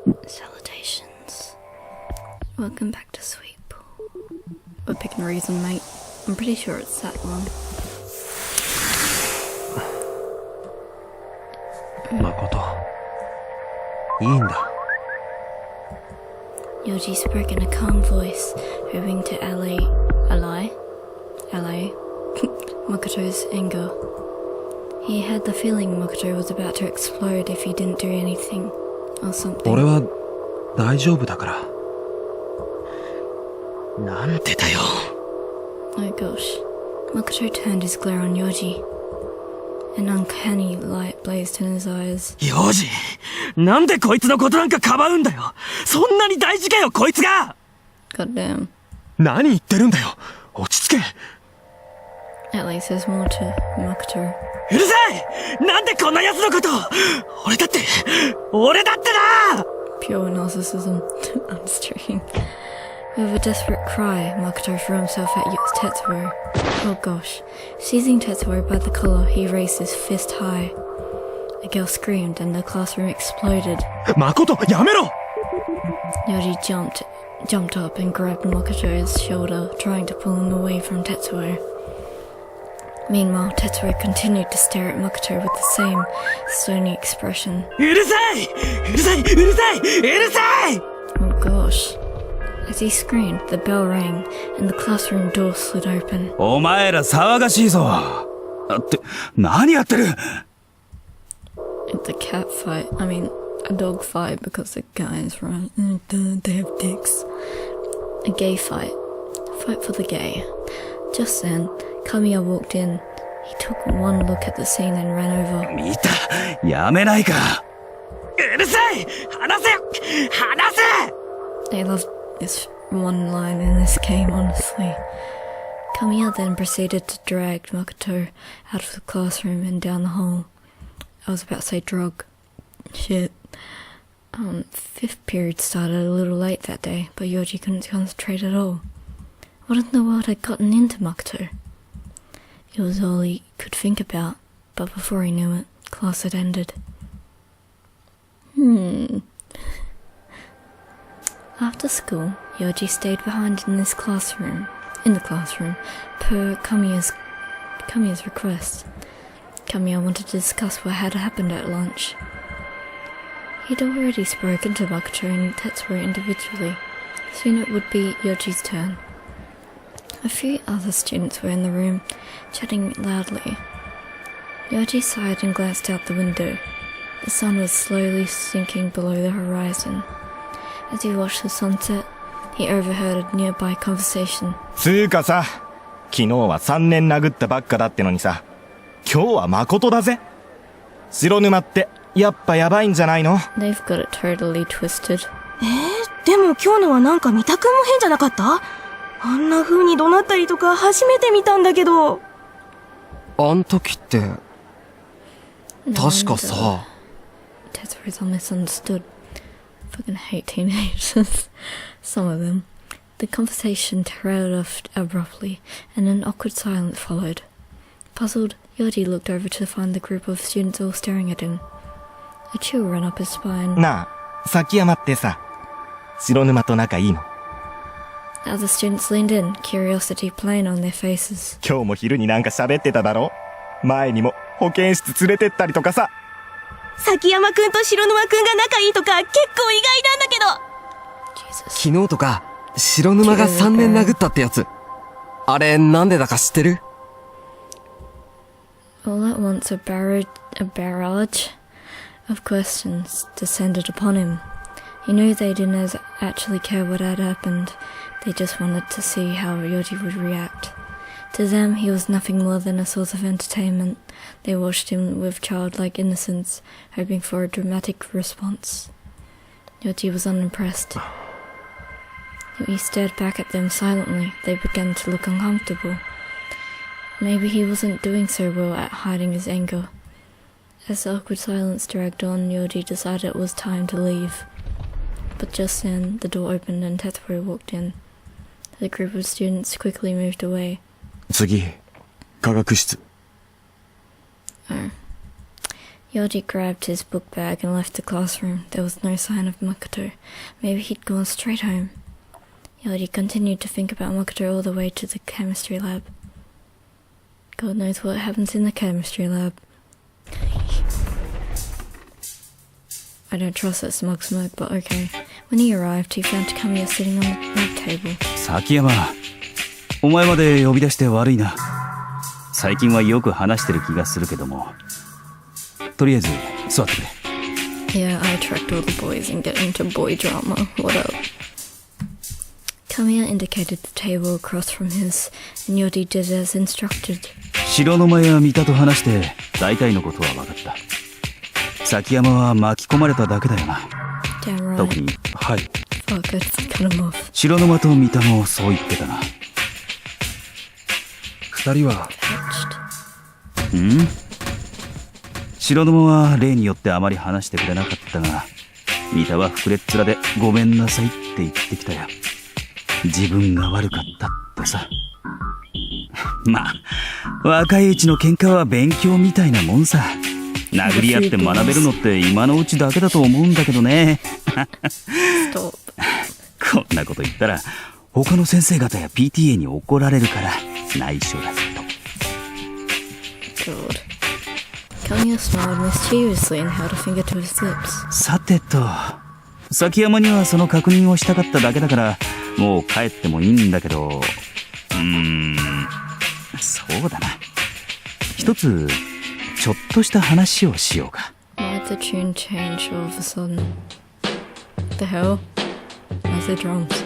Salutations. Welcome back to Sweet Pool. We're picking a reason, mate. I'm pretty sure it's that one. Makoto. いいんだ。Youji spoke in a calm voice, hoping to allay Makoto's anger. He had the feeling Makoto was about to explode if he didn't do anything or something. 俺は大丈夫だから。なんてだよ。Oh gosh. Makoto turned his glare on Youji. An uncanny light blazed in his eyes. ヨジ、なんでこいつのことなんかかばうんだよ。そんなに大事かよ、こいつが。God damn. 何言ってるんだよ。落ち着け。At least there's more to Makoto. うるさい！なんでこんな奴のこと。俺だってな。 Pure narcissism. I'm just joking. With a desperate cry, Makoto threw himself at Tetsuo. Oh gosh. Seizing Tetsuo by the collar, he raised his fist high. The girl screamed and the classroom exploded. Makoto, やめろ! Youji jumped up and grabbed Makoto's shoulder, trying to pull him away from Tetsuo. Meanwhile, Tetsuo continued to stare at Makoto with the same stony expression. うるさい！ Oh gosh. As he screamed, the bell rang and the classroom door slid open. お前ら騒がしいぞ。って何やってる？ It's a cat fight. I mean, a dog fight because the guys run. They have dicks. A gay fight. Fight for the gay. Just then, Kamiya walked in. He took one look at the scene and ran over. 見た、やめないか。うるさい！話せ！ They loved this one line in this game, honestly. Kamiya then proceeded to drag Makoto out of the classroom and down the hall. I was about to say drug. Shit. Fifth period started a little late that day, but Youji couldn't concentrate at all. What in the world had gotten into Makoto? It was all he could think about, but before he knew it, class had ended. After school, Youji stayed behind in the classroom, per Kamiya's request. Kamiya wanted to discuss what had happened at lunch. He'd already spoken to Makoto and Tetsuo individually. Soon it would be Yoji's turn. A few other students were in the room, chatting loudly. Youji sighed and glanced out the window. The sun was slowly sinking below the horizon. As he watched the sunset, he overheard a nearby conversation. つうかさ、昨日は3年殴ったばっかだってのにさ、今日は誠だぜ。白沼ってやっぱやばいんじゃないの？ They've got it totally twisted. でも今日のはなんか三田くんも変じゃなかった？あんな風に怒鳴ったりとか初めて見たんだけど。あん時って、確かさ。Tetsuo's misunderstood. Fucking hate teenagers. Some of them. The conversation trailed off abruptly, and an awkward silence followed. Puzzled, Youji looked over to find the group of students all staring at him. A chill ran up his spine. なあ、崎山ってさ、白沼と仲いいの？Other students leaned in, curiosity plain on their faces. 今日も昼になんか喋ってただろ？前にも保健室連れてったりとかさ。崎山くんと白沼くんが仲いいとか結構意外なんだけど。昨日とか、白沼が3年殴ったってやつ。あれ、なんでだか知ってる？ All at once a barrage of questions descended upon him. He knew they didn't actually care what had happened. They just wanted to see how Youji would react. To them, he was nothing more than a source of entertainment. They watched him with childlike innocence, hoping for a dramatic response. Youji was unimpressed. He stared back at them silently. They began to look uncomfortable. Maybe he wasn't doing so well at hiding his anger. As the awkward silence dragged on, Youji decided it was time to leave. But just then, the door opened and Tetsuo walked in. The group of students quickly moved away. 次、科学室。Oh. Youji grabbed his book bag and left the classroom. There was no sign of Makoto. Maybe he'd gone straight home. Youji continued to think about Makoto all the way to the chemistry lab. God knows what happens in the chemistry lab. I don't trust that smug smirk, but okay. When he arrived, he found Kamiya sitting on the lab table. 崎山、お前まで呼び出して悪いな。最近はよく話してる気がするけども。とりあえず座ってくれ。Yeah, I attract all the boys and get into boy drama. What up? Kamiya indicated the table across from his, and Youji did as instructed. 白沼や三田と話して大体のことは分かった。崎山は巻き込まれただけだよな。Damn right. 特に、はい。Fuck, I just cut him off. 白沼と三田もそう言ってたな。二人は。白沼は例によってあまり話してくれなかったが、三田は膨れっ面でごめんなさいって言ってきたよ。自分が悪かったってさ。まあ、若いうちの喧嘩は勉強みたいなもんさ。殴り合って学べるのって今のうちだけだと思うんだけどね。こんなこと言ったら他の先生方や PTA に怒られるから内緒だと。Kamiya smiled mysteriously and held a finger to his lips. さてと、崎山にはその確認をしたかっただけだからもう帰ってもいいんだけど、そうだな。一つちょっとした話をしようか。Why'd the tune change all of a sudden? What the hell? Where's the drums?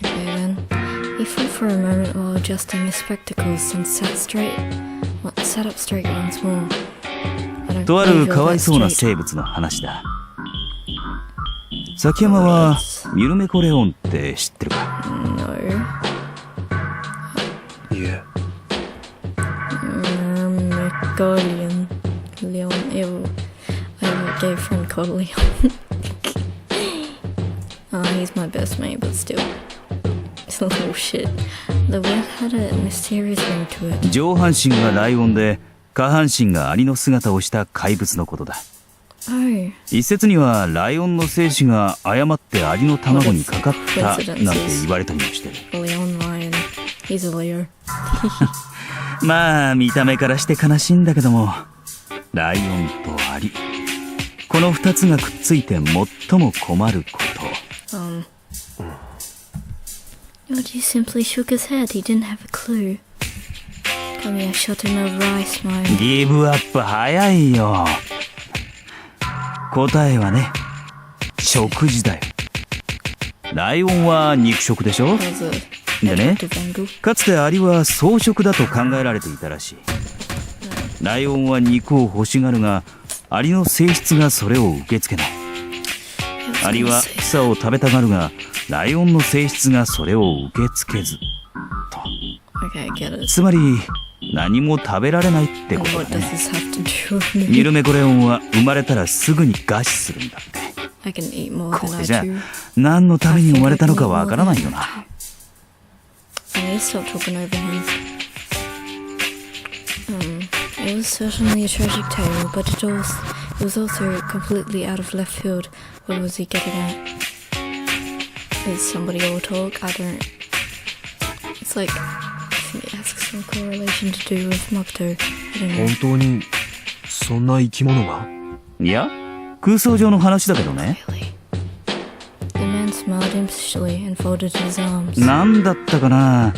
Okay then. He thought for a moment while adjusting his spectacles and sat up straight once more. とあるかわいそうな生物の話だ。崎山はミルメコレオンって知ってるか？ No. いえ。Leon. Ew. I have a gay friend called Leon. He's my best mate, but still. It's a little shit. The word had a mysterious ring to it. 上半身がライオンで下半身がアリの姿をした怪物のことだ。Oh. 一説にはライオンの精子が誤ってアリの卵にかかったなんて言われたりもしてる。Leon Lion. He's a Leo. まあ見た目からして悲しいんだけども、ライオンとアリ、この二つがくっついて最も困ること。Youji simply shook his head. He didn't have a clue. Kamiya shot him a wry smile. ギブアップ早いよ。答えはね、食事だよ。ライオンは肉食でしょ？でね、かつてアリは草食だと考えられていたらしい。ライオンは肉を欲しがるが、アリの性質がそれを受け付けない。アリは草を食べたがるが、ライオンの性質がそれを受け付けずと。つまり何も食べられないってことだね。ミルメコレオンは生まれたらすぐに餓死するんだって。これじゃ何のために生まれたのかわからないよな。It was certainly a tragic tale, but it was also completely out of left field. What was he getting at? Is somebody all talk? I don't... It's like... I think it has some correlation to do with Makoto. I don't know. 本当にそんな生き物が？いや、空想上の話だけどね。The man smiled impishly and folded his arms. なんだったかな。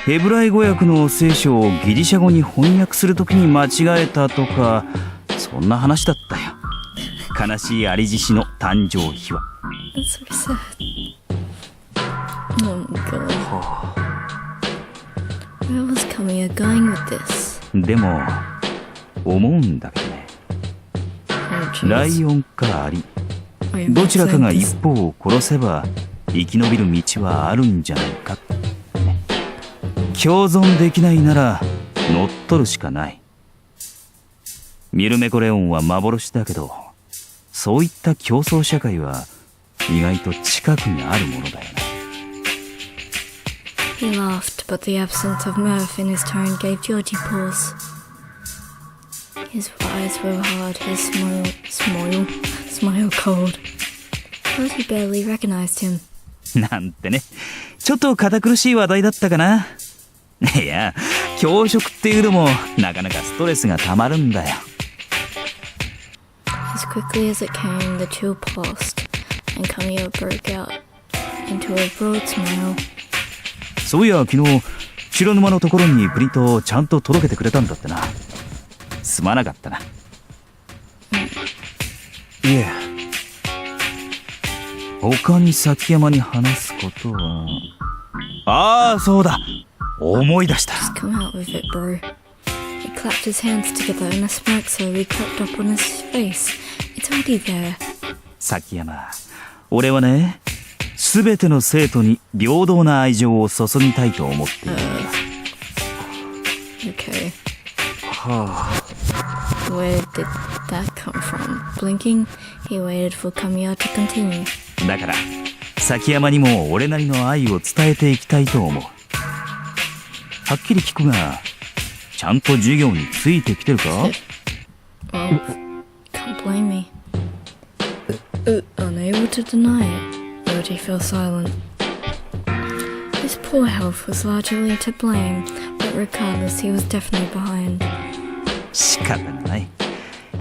ヘブライ語訳の聖書をギリシャ語に翻訳するときに間違えたとか、そんな話だったよ。悲しいアリ獅子の誕生秘話。That's so sad. Oh my god. Where was Kamiya going with this? でも、思うんだけどね。ライオンかアリ、どちらかが一方を殺せば生き延びる道はあるんじゃないかって。共存できないなら乗っ取るしかない。ミルメコレオンは幻だけど、そういった競争社会は意外と近くにあるものだよね。He laughed, but the absence of mirth in his tone gave Youji pause. His eyes were hard, his smile cold. Yoji barely recognized him. なんてね。ちょっと堅苦しい話題だったかな。いや、教職っていうのもなかなかストレスがたまるんだよ。As quickly as it came, the chill passed, and Kamiya broke out into a broad smile. そういや、昨日、白沼のところにプリントをちゃんと届けてくれたんだってな。すまなかったな。いえ。他に崎山に話すことは。ああ、そうだ。思い出した。Just come out with it, bro. He clapped his hands together and a smirk slowly crept up on his face. It's already there. 崎山、俺はね、すべての生徒に平等な愛情を注ぎたいと思っている。Okay. はあ。Where did that come from? Blinking, he waited for Kamiya to continue. だから、崎山にも俺なりの愛を伝えていきたいと思う。はっきり聞くが、ちゃんと授業についてきてるか？ Well, can't blame me. Unable to deny it, Youji fell silent. His poor health was largely to blame, but regardless, he was definitely behind. 仕方がない。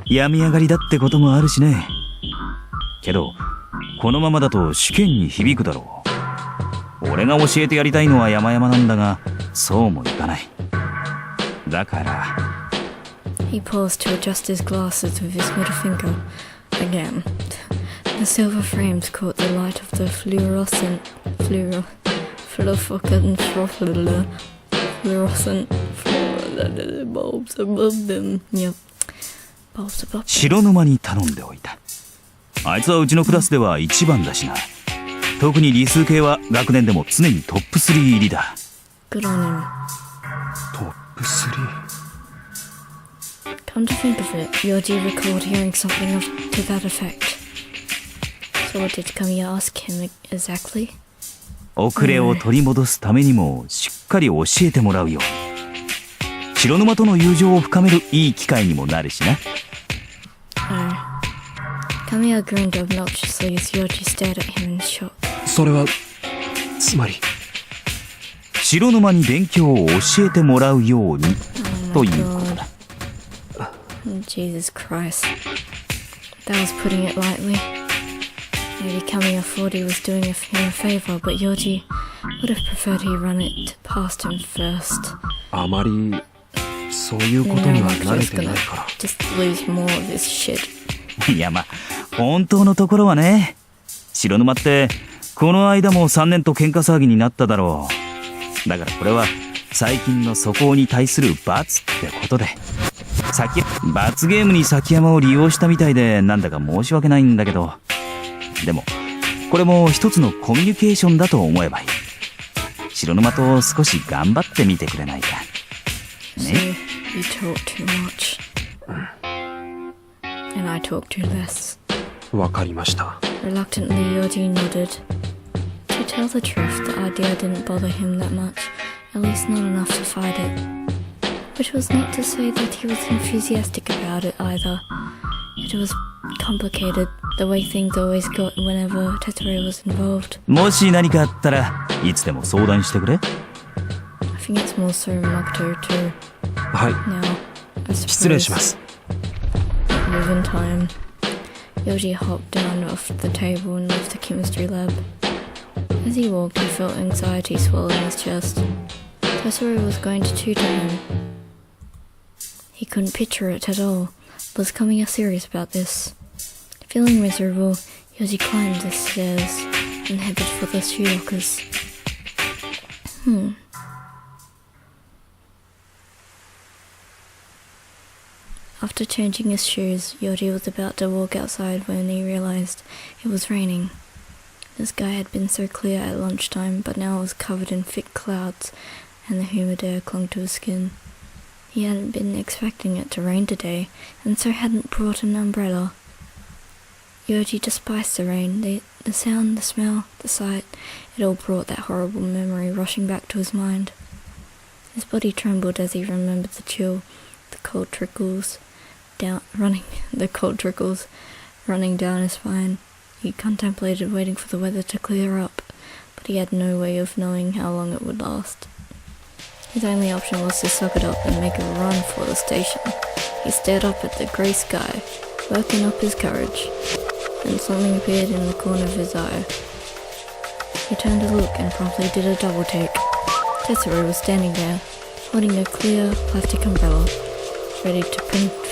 病み上がりだってこともあるしね。けど、このままだと試験に響くだろう。俺が教えてやりたいのは山々なんだが、そうもいかない。だから。He paused to adjust his glasses with his middle finger. Again, the silver frames caught the light of the fluorescent bulbs above them. Yep, bulbs above them. 白沼に頼んでおいた。あいつはうちのクラスでは一番だしな。特に理数系は学年でも常にトップ3入りだ。Good on him. トップ 3？ Come to think of it, Youji recalled hearing something to that effect. So what did Kamiya ask him exactly? 遅れを取り戻すためにもしっかり教えてもらうよ。白沼との友情を深めるいい機会にもなるしな。Kamiya grinned obnoxiously as Youji stared at him in shock. それは、つまり。白沼に勉強を教えてもらうように、ということだ。Jesus Christ. That was putting it lightly. Maybe Kamiya thought he was doing him a favor, but Youji would have preferred he run it past him first. あまり、そういうことには慣れてないから。Just lose more of this shit. いや、まあ、本当のところはね、白沼って、この間も3年と喧嘩騒ぎになっただろう。だからこれは、最近の素行に対する罰ってことで。罰ゲームに崎山を利用したみたいで、なんだか申し訳ないんだけど。でも、これも一つのコミュニケーションだと思えばいい。白沼と少し頑張ってみてくれないか。ね。So, you talk too much. And I talk too less. わかりました。Reluctantly, Youji nodded. To tell the truth, the idea didn't bother him that much, at least not enough to fight it. Which was not to say that he was enthusiastic about it either. It was complicated, the way things always got whenever Tetsuo was involved. もし何かあったらいつでも相談してくれ。I think it's more so Makoto too. はい。Now, I suppose, 失礼します。Within time, Youji hopped down off the table and left the chemistry lab. As he walked, he felt anxiety swell in his chest. Tetsuo was going to tutor him. He couldn't picture it at all. Was Kamiya serious about this? Feeling miserable, Youji climbed the stairs and headed for the shoe lockers. After changing his shoes, Youji was about to walk outside when he realized it was raining. The sky had been so clear at lunchtime, but now it was covered in thick clouds, and the humid air clung to his skin. He hadn't been expecting it to rain today, and so hadn't brought an umbrella. Youji despised the rain, the sound, the smell, the sight. It all brought that horrible memory rushing back to his mind. His body trembled as he remembered the chill, the cold trickles, the cold trickles running down his spine. He contemplated waiting for the weather to clear up, but he had no way of knowing how long it would last. His only option was to suck it up and make a run for the station. He stared up at the grey sky, working up his courage. Then something appeared in the corner of his eye. He turned to look and promptly did a double take. Tetsuo was standing there, holding a clear plastic umbrella, ready to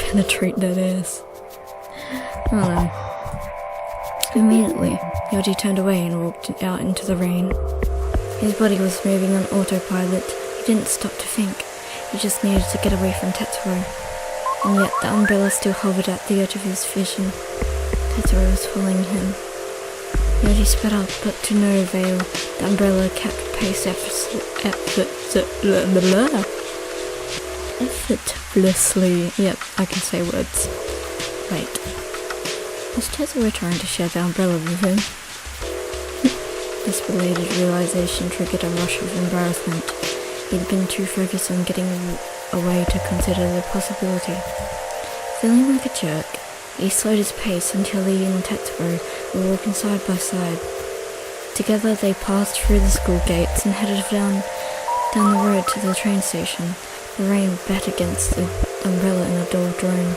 penetrate that ass. Oh no. Immediately, Youji turned away and walked out into the rain. His body was moving on autopilot. He didn't stop to think. He just needed to get away from Tetsuo. And yet the umbrella still hovered at the edge of his vision. Tetsuo was following him. Youji sped up, but to no avail. The umbrella kept pace effortlessly. Yep, I can say words. Wait. Was Tetsuo trying to share the umbrella with him? This belated realization triggered a rush of embarrassment. He'd been too focused on getting away to consider the possibility. Feeling like a jerk, he slowed his pace until he and Tetsuo were walking side by side. Together they passed through the school gates and headed down the road to the train station. The rain beat against the umbrella in a dull drone.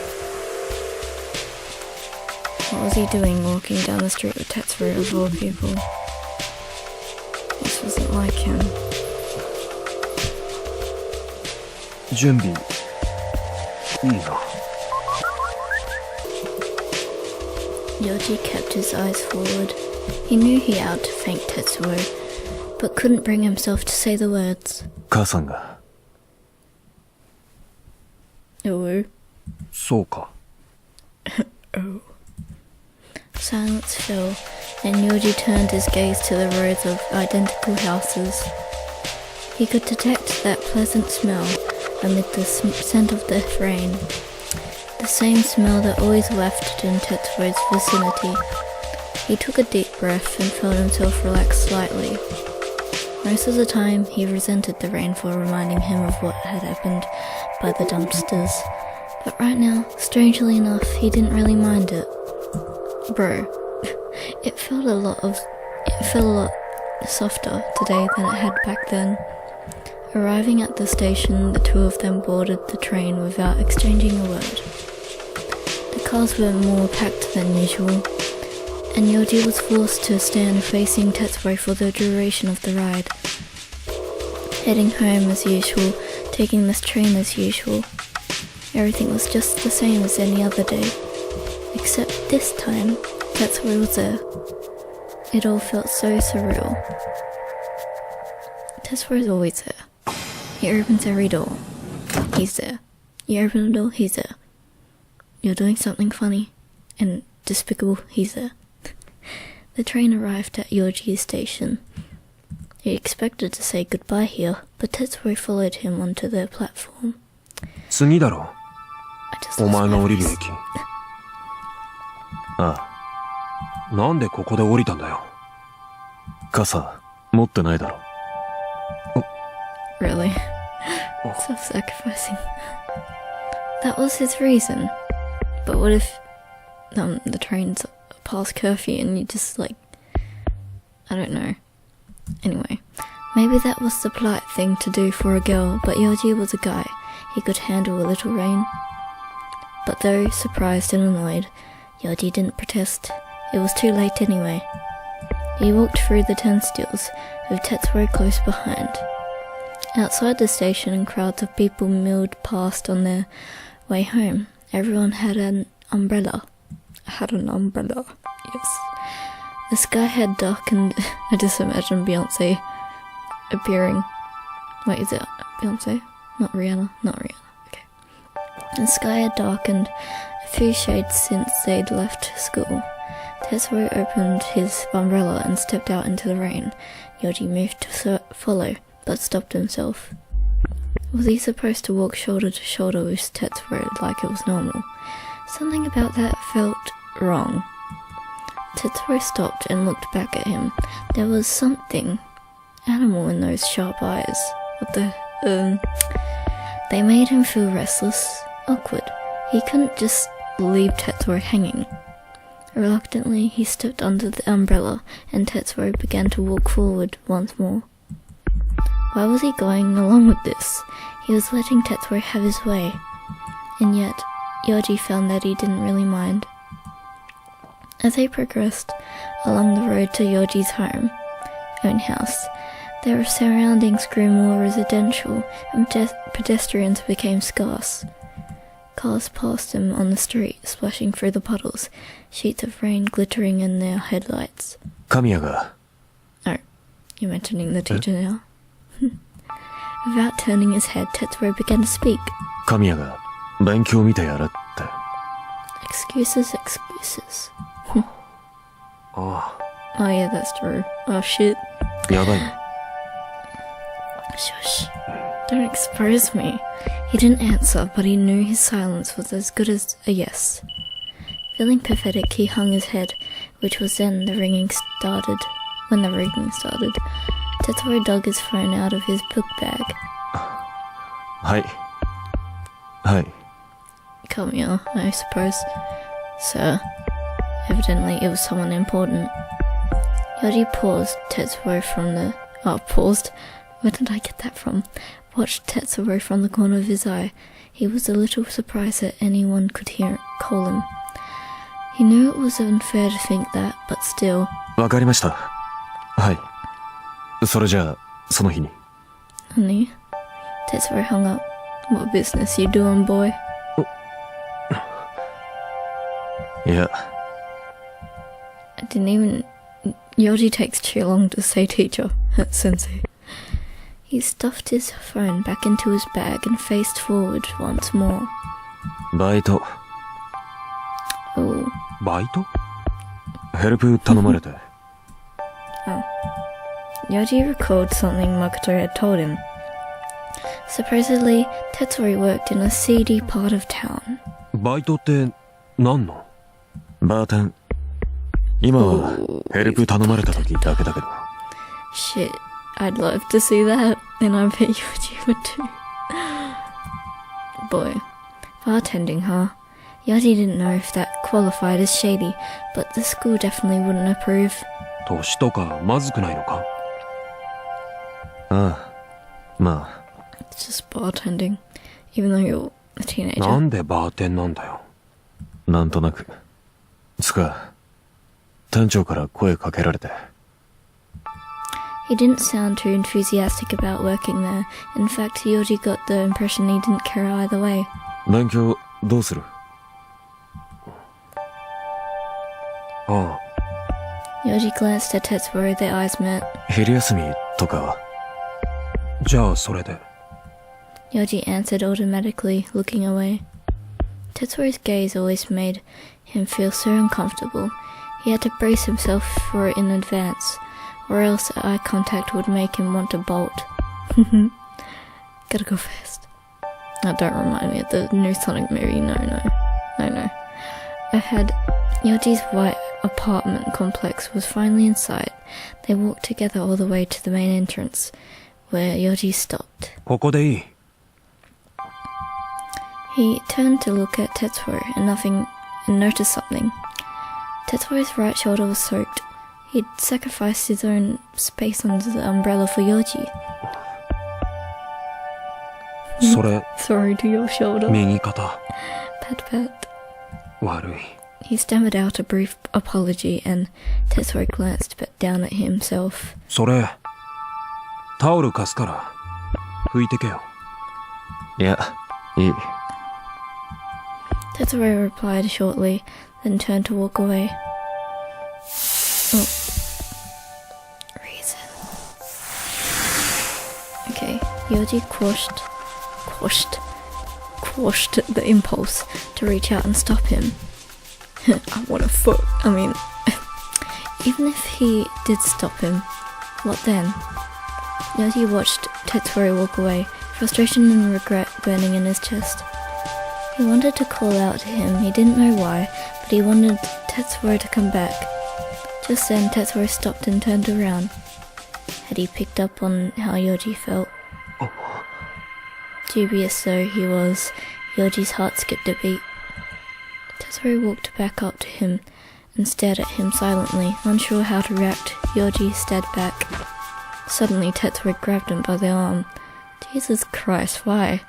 What was he doing walking down the street with Tetsuo of all people? This wasn't like him. 準備いいな。 Youji kept his eyes forward. He knew he ought to thank Tetsuo, but couldn't bring himself to say the words. 母さんが Oh. そうか。 Oh. Silence fell, and Youji turned his gaze to the rows of identical houses. He could detect that pleasant smell amid the scent of the rain. The same smell that always wafted in Tetsuo's vicinity. He took a deep breath and felt himself relax slightly. Most of the time, he resented the rain for reminding him of what had happened by the dumpsters. But right now, strangely enough, he didn't really mind it. Bro, it felt a lot softer today than it had back then. Arriving at the station, the two of them boarded the train without exchanging a word. The cars were more packed than usual, and Youji was forced to stand facing Tetsuo for the duration of the ride. Heading home as usual, taking this train as usual. Everything was just the same as any other day. Except this time, Tetsuo was there. It all felt so surreal. Tetsuo is always there. He opens every door. He's there. You open a door, he's there. You're doing something funny and despicable, he's there. The train arrived at Youji's station. He expected to say goodbye here, but Tetsuo followed him onto the platform. 次だろ。 I just お lost 前 my が降りる voice. 駅。ああ。なんでここで降りたんだよ。傘持ってないだろ。 Really? Self-sacrificing. That was his reason. But what if the train's past curfew and you just I don't know. Anyway, maybe that was the polite thing to do for a girl, but Youji was a guy. He could handle a little rain. But though surprised and annoyed, Youji didn't protest. It was too late anyway. He walked through the turnstiles, with Tetsuo close behind. Outside the station, crowds of people milled past on their way home. Everyone had an umbrella. Yes. The sky had darkened. I just imagined Beyonce appearing. Wait, is it Beyonce? Not Rihanna? Not Rihanna. Okay. The sky had darkened a few shades since they'd left school. Tetsuo opened his umbrella and stepped out into the rain. Youji moved to follow, but stopped himself. Was he supposed to walk shoulder to shoulder with Tetsuo like it was normal? Something about that felt wrong. Tetsuo stopped and looked back at him. There was something animal in those sharp eyes. What the... They made him feel restless, awkward. He couldn't just leave Tetsuo hanging. Reluctantly, he stepped under the umbrella, and Tetsuo began to walk forward once more. Why was he going along with this? He was letting Tetsuo have his way. And yet, Youji found that he didn't really mind. As they progressed along the road to Yoji's own house, their surroundings grew more residential, and pedestrians became scarce. Cars passed him on the street, splashing through the puddles, sheets of rain glittering in their headlights. Kamiya ga... Oh, you're mentioning the teacher now? Without turning his head, Tetsuo began to speak. Kamiya ga, 勉強見てやれって。Excuses. Oh yeah, that's true. Oh shit. やばいの。 Shush. Don't expose me. He didn't answer, but he knew his silence was as good as a yes. Feeling pathetic, he hung his head, which was then the ringing started. When the ringing started, Tetsuo dug his phone out of his book bag. はい。はい。 Kamiya, I suppose. Sir. Evidently, it was someone important. Youji paused Tetsuo from the... paused? Where did I get that from? Watched Tetsuo from the corner of his eye. He was a little surprised that anyone could call him. He knew it was unfair to think that, but still... わかりました。はい。それじゃあ、その日に。Honey? Tetsuo hung up. What business you doing, boy? いや。I didn't even... Youji takes too long to say teacher, sensei. He stuffed his phone back into his bag and faced forward once more. バイト。 Oh. バイト？ヘルプ頼まれて。Oh. Youji recalled something Makoto had told him. Supposedly, Tetsuo worked in a seedy part of town. バイトって何の？バーテン。今はヘルプ頼まれた時だけだけど。Shit, I'd love to see that, and I bet Youji would too. Boy, bartending, huh? Youji didn't know if that qualified as shady, but the school definitely wouldn't approve. 年とかまずくないのか？ああ、まあ。It's just bartending, even though you're a teenager. なんでバーテンなんだよ。なんとなく。つか、店長から声かけられて。He didn't sound too enthusiastic about working there. In fact, Youji got the impression he didn't care either way. 勉強どうする？ああ。Youji glanced at Tetsuo, their eyes met. 昼休みとかは？じゃあそれで。Youji answered automatically, looking away. Tetsuo's gaze always made him feel so uncomfortable. He had to brace himself for it in advance, or else eye contact would make him want to bolt. Gotta go fast. Oh, don't remind me of the new Sonic movie. No. I had Yoji's white apartment complex was finally in sight. They walked together all the way to the main entrance, where Youji stopped. ここでいい。He turned to look at Tetsuo and noticed something. Tetsuo's right shoulder was soaked. He'd sacrificed his own space under the umbrella for Youji. それ、 Sorry to your shoulder. 右肩。 Pat. 悪い。 He stammered out a brief apology, and Tetsuo glanced down at himself. それ、タオル貸すから、拭いてけよ。いや、いい。Tetsuo replied shortly, then turned to walk away. Oh. Reason. Okay, Youji quashed the impulse to reach out and stop him. I want a foot. I mean, even if he did stop him, what then? Youji watched Tetsuo walk away, frustration and regret burning in his chest. He wanted to call out to him, he didn't know why, but he wanted Tetsuo to come back. Just then, Tetsuo stopped and turned around. Had he picked up on how Youji felt? Dubious though he was, Yoji's heart skipped a beat. Tetsuo walked back up to him and stared at him silently, unsure how to react. Youji stared back. Suddenly, Tetsuo grabbed him by the arm. Jesus Christ, why?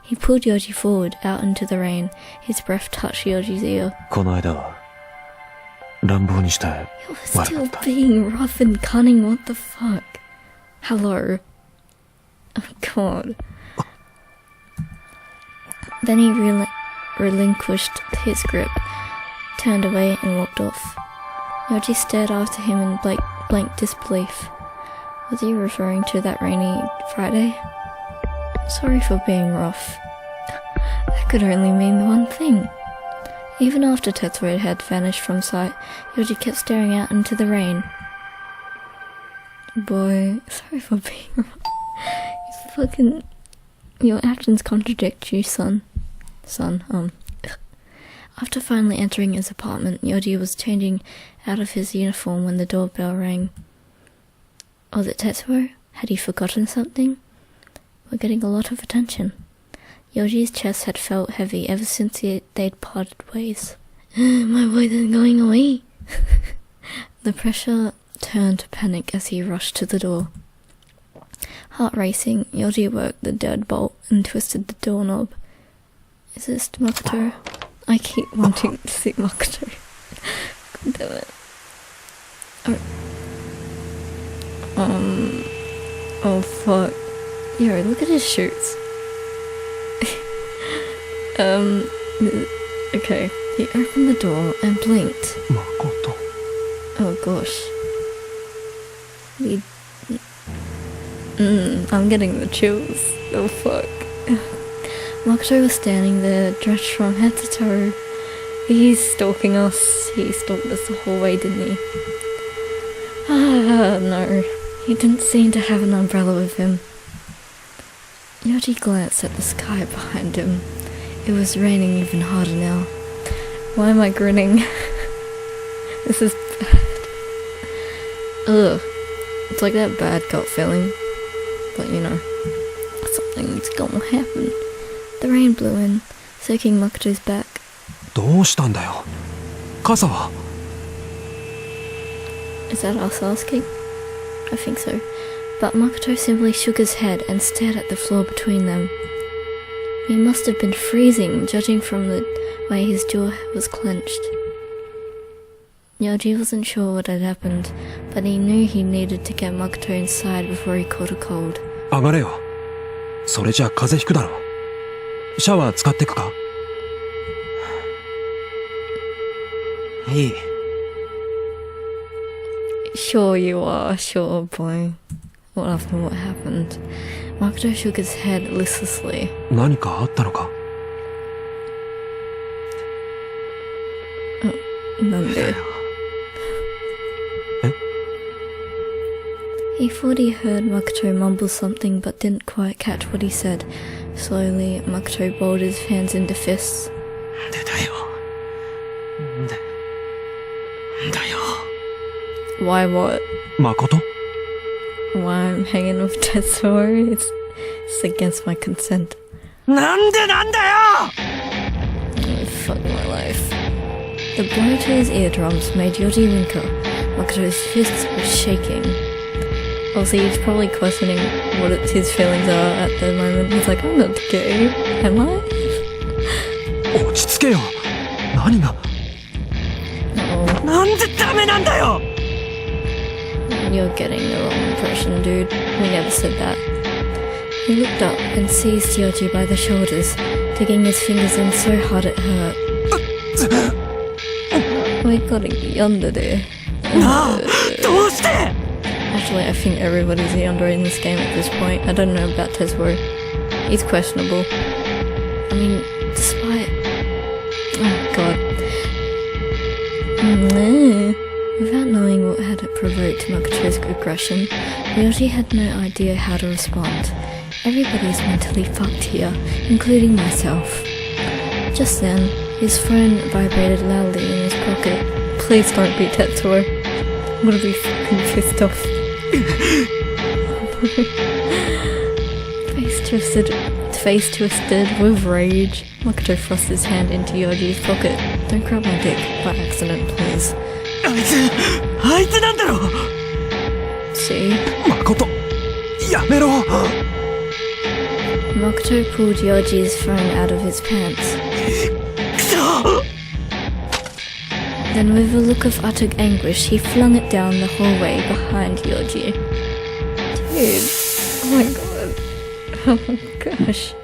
He pulled Youji forward, out into the rain. His breath touched Yoji's ear. この間は乱暴にして You're 悪か still った being rough and cunning, what the fuck? Hello. Oh god. Then he relinquished his grip, turned away and walked off. Youji stared after him in blank disbelief. Was he referring to that rainy Friday? Sorry for being rough. That could only mean one thing. Even after Tetsuo had vanished from sight, Youji kept staring out into the rain. Boy, sorry for being rough. Your actions contradict you, son. After finally entering his apartment, Youji was changing out of his uniform when the doorbell rang. Was it Tetsuo? Had he forgotten something? We're getting a lot of attention. Yoji's chest had felt heavy ever since they'd parted ways. My voice is going away. The pressure turned to panic as he rushed to the door. Heart racing, Youji worked the deadbolt and twisted the doorknob. Is this Makoto? I keep wanting to see Makoto. God damn it. Oh fuck. Yo, look at his shoes. Okay. He opened the door and blinked. Makoto. Oh gosh. I'm getting the chills. Oh fuck. Makoto was standing there, dressed from head to toe. He's stalking us. He stalked us the whole way, didn't he? Ah, no. He didn't seem to have an umbrella with him. Youji glanced at the sky behind him. It was raining even harder now. Why am I grinning? This is bad. Ugh. It's like that bad gut feeling. But you know, something's gonna happen. The rain blew in, soaking Makoto's back. どうしたんだよ。傘は Is that us asking? I think so. But Makoto simply shook his head and stared at the floor between them. He must have been freezing, judging from the way his jaw was clenched. Youji wasn't sure what had happened, but he knew he needed to get Makoto inside before he caught a cold. 上がれよ。それじゃ風邪ひくだろ。シャワー使ってくかいい。Sure you are, sure boy. What after what happened? Makoto shook his head listlessly. 何かあったのかなんで? He thought he heard Makoto mumble something but didn't quite catch what he said. Slowly, Makoto balled his hands into fists. でだよ。だよ。 Why what? 誠 Why I'm hanging with Tetsuo? It's against my consent. なんでなんだよ Oh, fuck my life. The blow to his eardrums made Youji whimper. Makoto's fists were shaking. Also, he's probably questioning what his feelings are at the moment. He's like, I'm not gay, am I? 落ち着けよ。何が Uh-oh. なんでダメなんだよ You're getting the wrong impression, dude. We never said that. He looked up and seized Youji by the shoulders, digging his fingers in so hard it hurt. We gotta get under there. なあ、どうして Actually, I think everybody's yonder in this game at this point. I don't know about Tetsuo. He's questionable. I mean, despite... Oh, God. Without knowing what had provoked Makoto's aggression, Youji had no idea how to respond. Everybody's mentally fucked here, including myself. Just then, his phone vibrated loudly in his pocket. Please don't be Tetsuo. I'm gonna be fucking pissed off. face twisted with rage. Makoto thrust his hand into Yoji's pocket. Don't grab my dick by accident, please. あいつなんだろ See? 誠やめろ Makoto pulled Yoji's phone out of his pants. くそ Then with a look of utter anguish, he flung it down the hallway behind Youji. Dude, oh my god. Oh my gosh.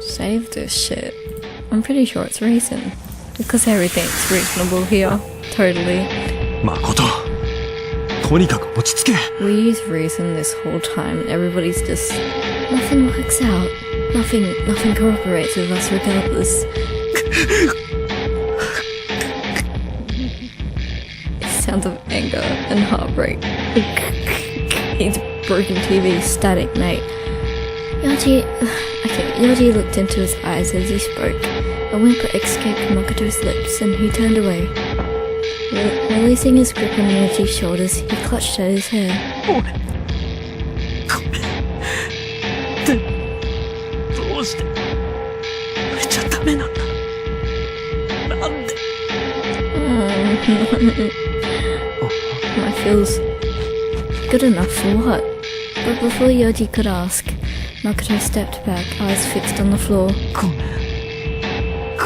Save this shit. I'm pretty sure it's reason. Because everything's reasonable here. Totally. 誠とにかく落ち着け We use reason this whole time. Everybody's just... Nothing works out. Nothing cooperates with us regardless. Sounds of anger and heartbreak. He's broken TV, static, mate. Youji looked into his eyes as he spoke. A whimper escaped Makoto's lips and he turned away. Releasing his grip on Youji's shoulders, he clutched at his hair. どうして俺じゃダメなんだなんで My feels good enough for what? But before Youji could ask, Makoto stepped back, eyes fixed on the floor. ごめん帰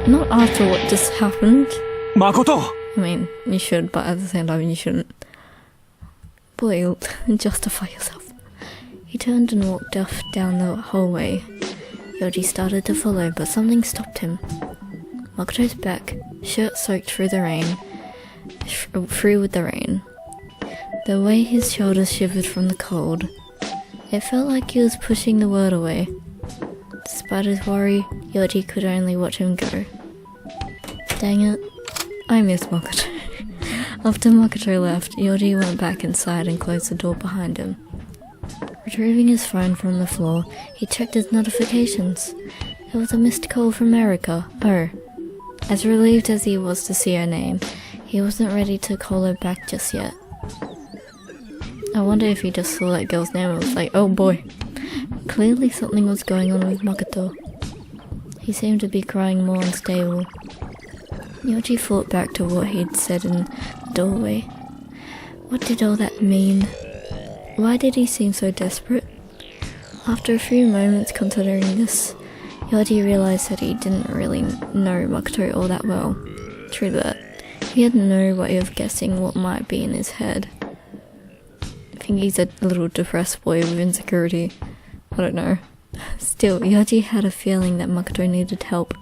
る Not after what just happened. 誠 I mean, you should, but at the same time, you shouldn't. Boy, justify yourself. He turned and walked off down the hallway. Youji started to follow, but something stopped him. Makoto's back, shirt soaked through the rain, through with the rain. The way his shoulders shivered from the cold. It felt like he was pushing the world away. Despite his worry, Youji could only watch him go. Dang it. I miss Makoto. After Makoto left, Youji went back inside and closed the door behind him. Retrieving his phone from the floor, he checked his notifications. It was a missed call from Erika. Oh. As relieved as he was to see her name, he wasn't ready to call her back just yet. I wonder if he just saw that girl's name and was like, oh boy. Clearly something was going on with Makoto. He seemed to be crying more unstable. Youji thought back to what he'd said in the doorway. What did all that mean? Why did he seem so desperate? After a few moments considering this, Youji realized that he didn't really know Makoto all that well. True that. He had no way of guessing what might be in his head. I think he's a little depressed boy with insecurity. I don't know. Still, Youji had a feeling that Makoto needed help.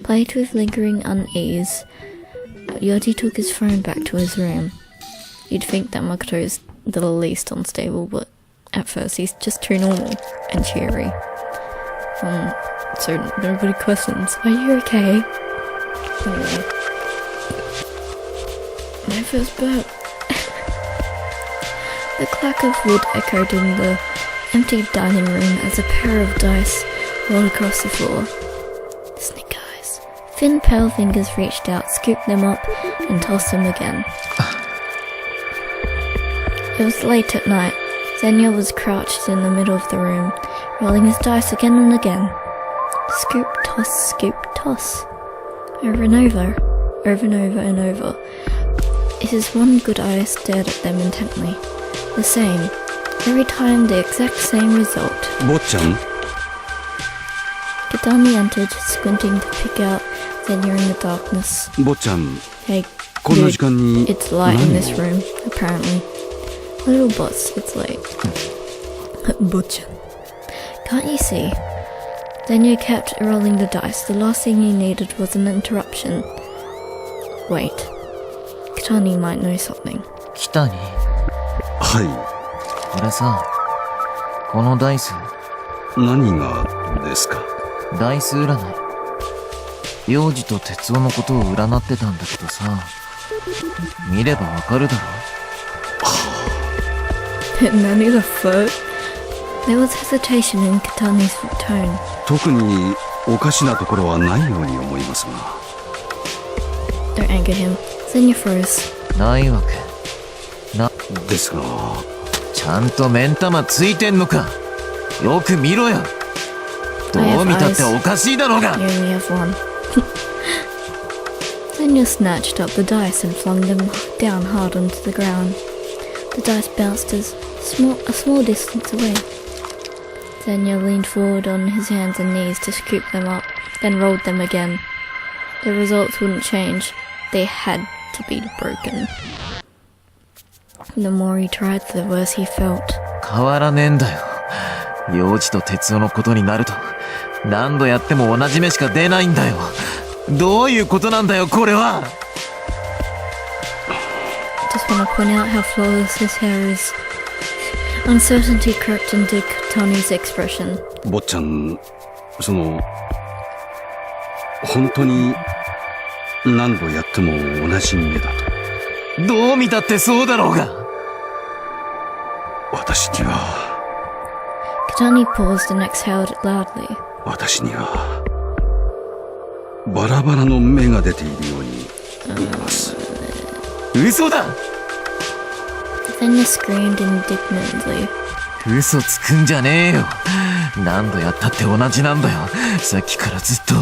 Plagued with lingering unease, Youji took his phone back to his room. You'd think that Makoto is the least unstable, but at first he's just too normal and cheery. So nobody questions, are you okay? Anyway. My first burp. The clack of wood echoed in the empty dining room as a pair of dice rolled across the floor. Snake eyes. Thin pale fingers reached out, scooped them up, and tossed them again. It was late at night. Zenya was crouched in the middle of the room, rolling his dice again and again. Scoop, toss. Over and over and over. His one good eye stared at them intently. The same. Every time the exact same result. 坊ちゃん Kitani entered, squinting to pick out Zenya in the darkness. 坊ちゃん Hey, こんな時間に it's light in this room, apparently. Little boss, it's late. Butcher. Can't you see? Zenya kept rolling the dice. The last thing he needed was an interruption. Wait. Kitani might know something. 北にはこれさ、このダイスい何がですかダイス占い幼児と哲夫のことを占ってたんだけどさ、見ればわかるだろ。Nani the fuck? There was hesitation in Kitani's tone. 特におかしなところはないように思いますが Don't anger him. Zenya froze. ないわけ。ですがちゃんと目ん玉ついてんのか。よく見ろよ。どう見たっておかしいだろうが。You only have one. Zenya snatched up the dice and flung them down hard onto the ground. The dice bounced a small distance away. Zenya leaned forward on his hands and knees to scoop them up, then rolled them again. The results wouldn't change. They had to be broken. The more he tried, the worse he felt. 変わらねえんだよ。幼児と哲夫のことになると、何度やっても同じ目しか出ないんだよ。どういうことなんだよ、これは。Just want to point out how flawless his hair is. Uncertainty crept into Tony's expression. 坊ちゃん、本当に何度やっても同じ目だと。どう見たってそうだろうが。私には。Tony paused and exhaled loudly. 私にはバラバラの目が出ているように見えます。嘘だ。Zenya screamed indignantly. 嘘つくんじゃねえよ。何度やったって同じなんだよ。さっきからずっと。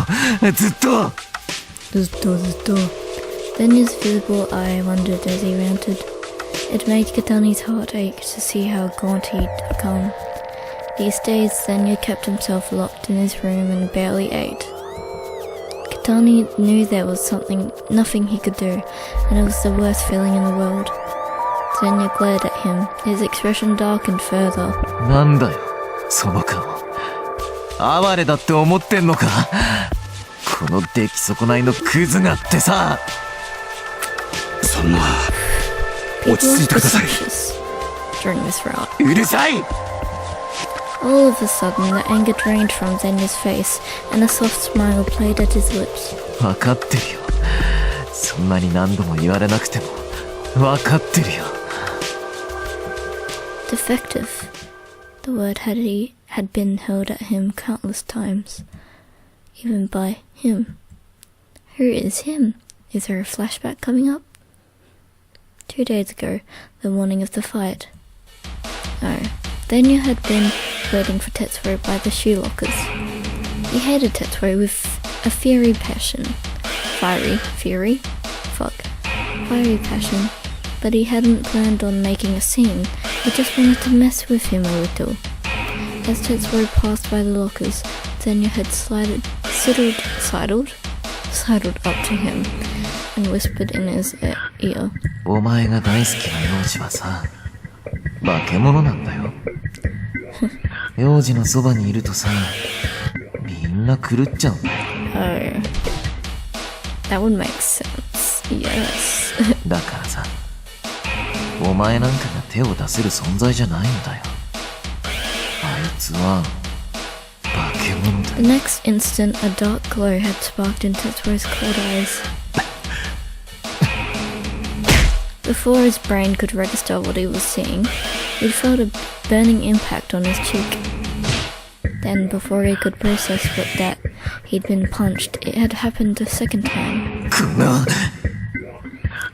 Zenya's visible eye wandered as he ranted. It made Katani's heart ache to see how gaunt he'd become. These days, Zenya kept himself locked in his room and barely ate. Katani knew there was nothing he could do, and it was the worst feeling in the world. Zenya glared at him, his expression darkened further. なんだよ、その顔。哀れだって思ってんのか。この出来損ないのクズがってさ。そんな、落ち着いてください。During this rout. うるさい。All of a sudden, the anger drained from Zenya's face, and a soft smile played at his lips. わかってるよ。そんなに何度も言われなくても、わかってるよ。Defective. The word had been hurled at him countless times, even by him. Who is him? Is there a flashback coming up? 2 days ago, the morning of the fight. No, Zenya had been waiting for Tetsuo by the shoe lockers. He hated Tetsuo with a fiery passion. Fiery passion. But he hadn't planned on making a scene. He just wanted to mess with him a little. As Tetsuo passed by the lockers, Zenya had sidled up to him and whispered in his ear. お前が大好きな幼児はさ、化け物なんだよ。幼児のそばにいるとさ、みんな狂っちゃうんだよ。Oh, that would make sense. Yes. だからさ、お前なんかが手を出せる存在じゃないんだよ。あいつは化け物だよ。The next instant, a dark glow had sparked in Tetsuo's cold eyes. Before his brain could register what he was seeing, he'd felt a burning impact on his cheek. Then, before he could process that he'd been punched, it had happened a second time.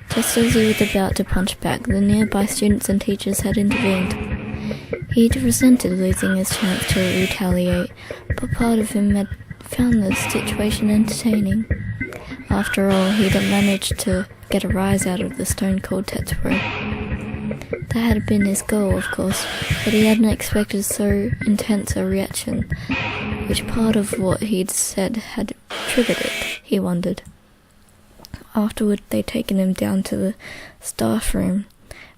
Just as he was about to punch back, the nearby students and teachers had intervened. He'd resented losing his chance to retaliate, but part of him had found the situation entertaining. After all, he'd managed to get a rise out of the stone-cold Tetsuo. That had been his goal, of course, but he hadn't expected so intense a reaction. Which part of what he'd said had triggered it, he wondered. Afterward, they'd taken him down to the staff room,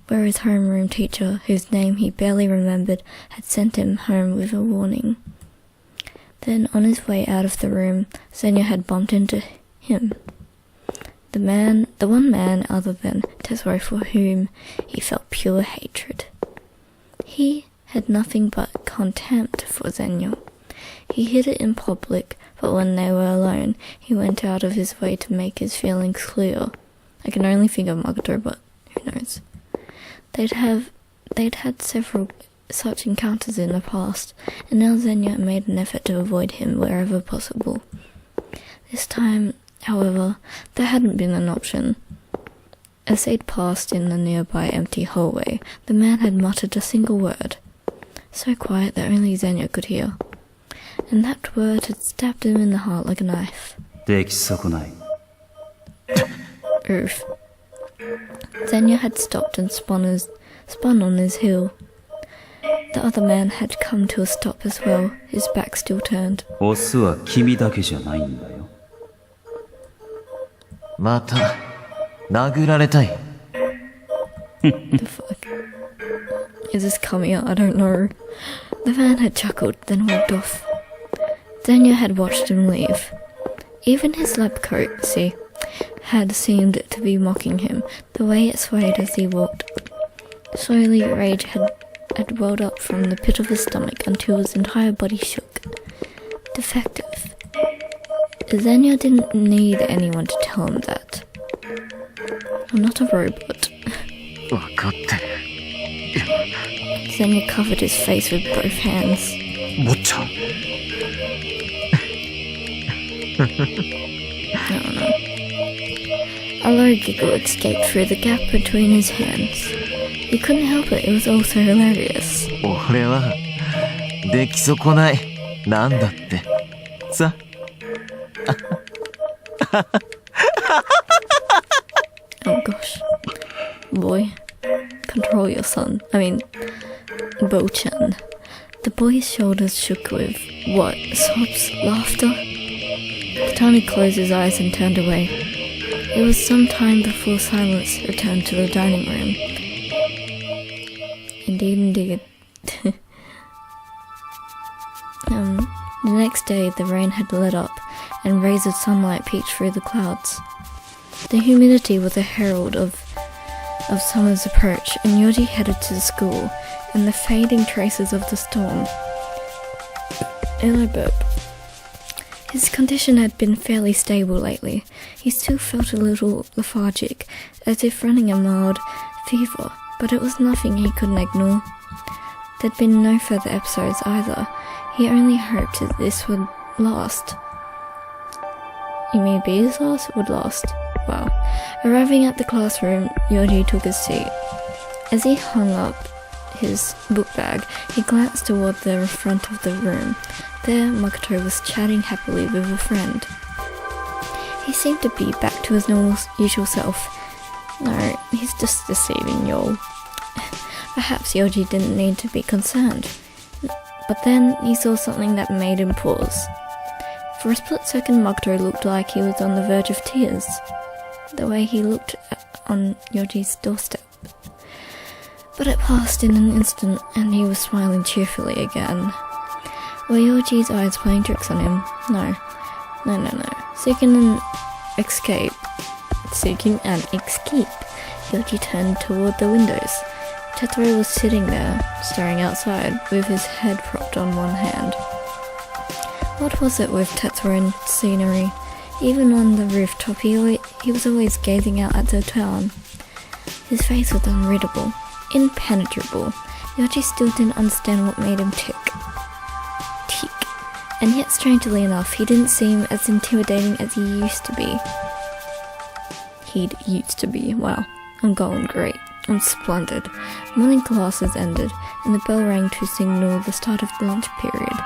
where his homeroom teacher, whose name he barely remembered, had sent him home with a warning. Then, on his way out of the room, Zenya had bumped into him. The one man other than Tetsuo for whom he felt pure hatred. He had nothing but contempt for Zenya. He hid it in public, but when they were alone, he went out of his way to make his feelings clear. I can only think of Makoto, but who knows. They'd had several such encounters in the past, and now Zenya made an effort to avoid him wherever possible. This time, however, there hadn't been an option. As they'd passed in the nearby empty hallway, the man had muttered a single word, so quiet that only Zenya could hear. And that word had stabbed him in the heart like a knife. 出来損ない Oof. Zenya had stopped and spun on his heel. The other man had come to a stop as well, his back still turned. オスは君だけじゃないんだよまた殴られたい The fuck? Is this Kamiya? I don't know. The man had chuckled, then walked off. Zenya had watched him leave. Even his lab coat, see, had seemed to be mocking him, the way it swayed as he walked. Slowly, rage had welled up from the pit of his stomach until his entire body shook. Defective. Zenya didn't need anyone to tell him that. I'm not a robot. 分かってる Zenya covered his face with both hands. 坊ちゃん A low giggle escaped through the gap between his hands. He couldn't help it, it was also hilarious. 俺は出来損ないなんだってさ Oh gosh. Boy, control your son. I mean, Bo-chan. The boy's shoulders shook with, what, sobs, laughter? The tiny closed his eyes and turned away. It was some time before silence returned to the dining room. Indeed. The next day, the rain had let up, and rays of sunlight peeked through the clouds. The humidity was a herald of summer's approach, and Youji headed to the school, and the fading traces of the storm. And I burp. His condition had been fairly stable lately. He still felt a little lethargic, as if running a mild fever, but it was nothing he couldn't ignore. There'd been no further episodes either. He only hoped that this would last. You mean B's last? Would last. Wow. Arriving at the classroom, Youji took his seat. As he hung up his book bag, he glanced toward the front of the room. There, Makoto was chatting happily with a friend. He seemed to be back to his normal, usual self. No, he's just deceiving y'all. Perhaps Youji didn't need to be concerned. But then he saw something that made him pause. For a split second, Makoto looked like he was on the verge of tears. The way he looked on Yoji's doorstep. But it passed in an instant, and he was smiling cheerfully again. Were Yoji's eyes playing tricks on him? No. Seeking an escape, Youji turned toward the windows. Tetsuo was sitting there, staring outside, with his head propped on one hand. What was it with Tetsuo and scenery? Even on the rooftop, he was always gazing out at the town. His face was unreadable, impenetrable. Youji still didn't understand what made him tick. And yet, strangely enough, he didn't seem as intimidating as he used to be. Wow, I'm going great. I'm splendid. Morning classes ended, and the bell rang to signal the start of the lunch period.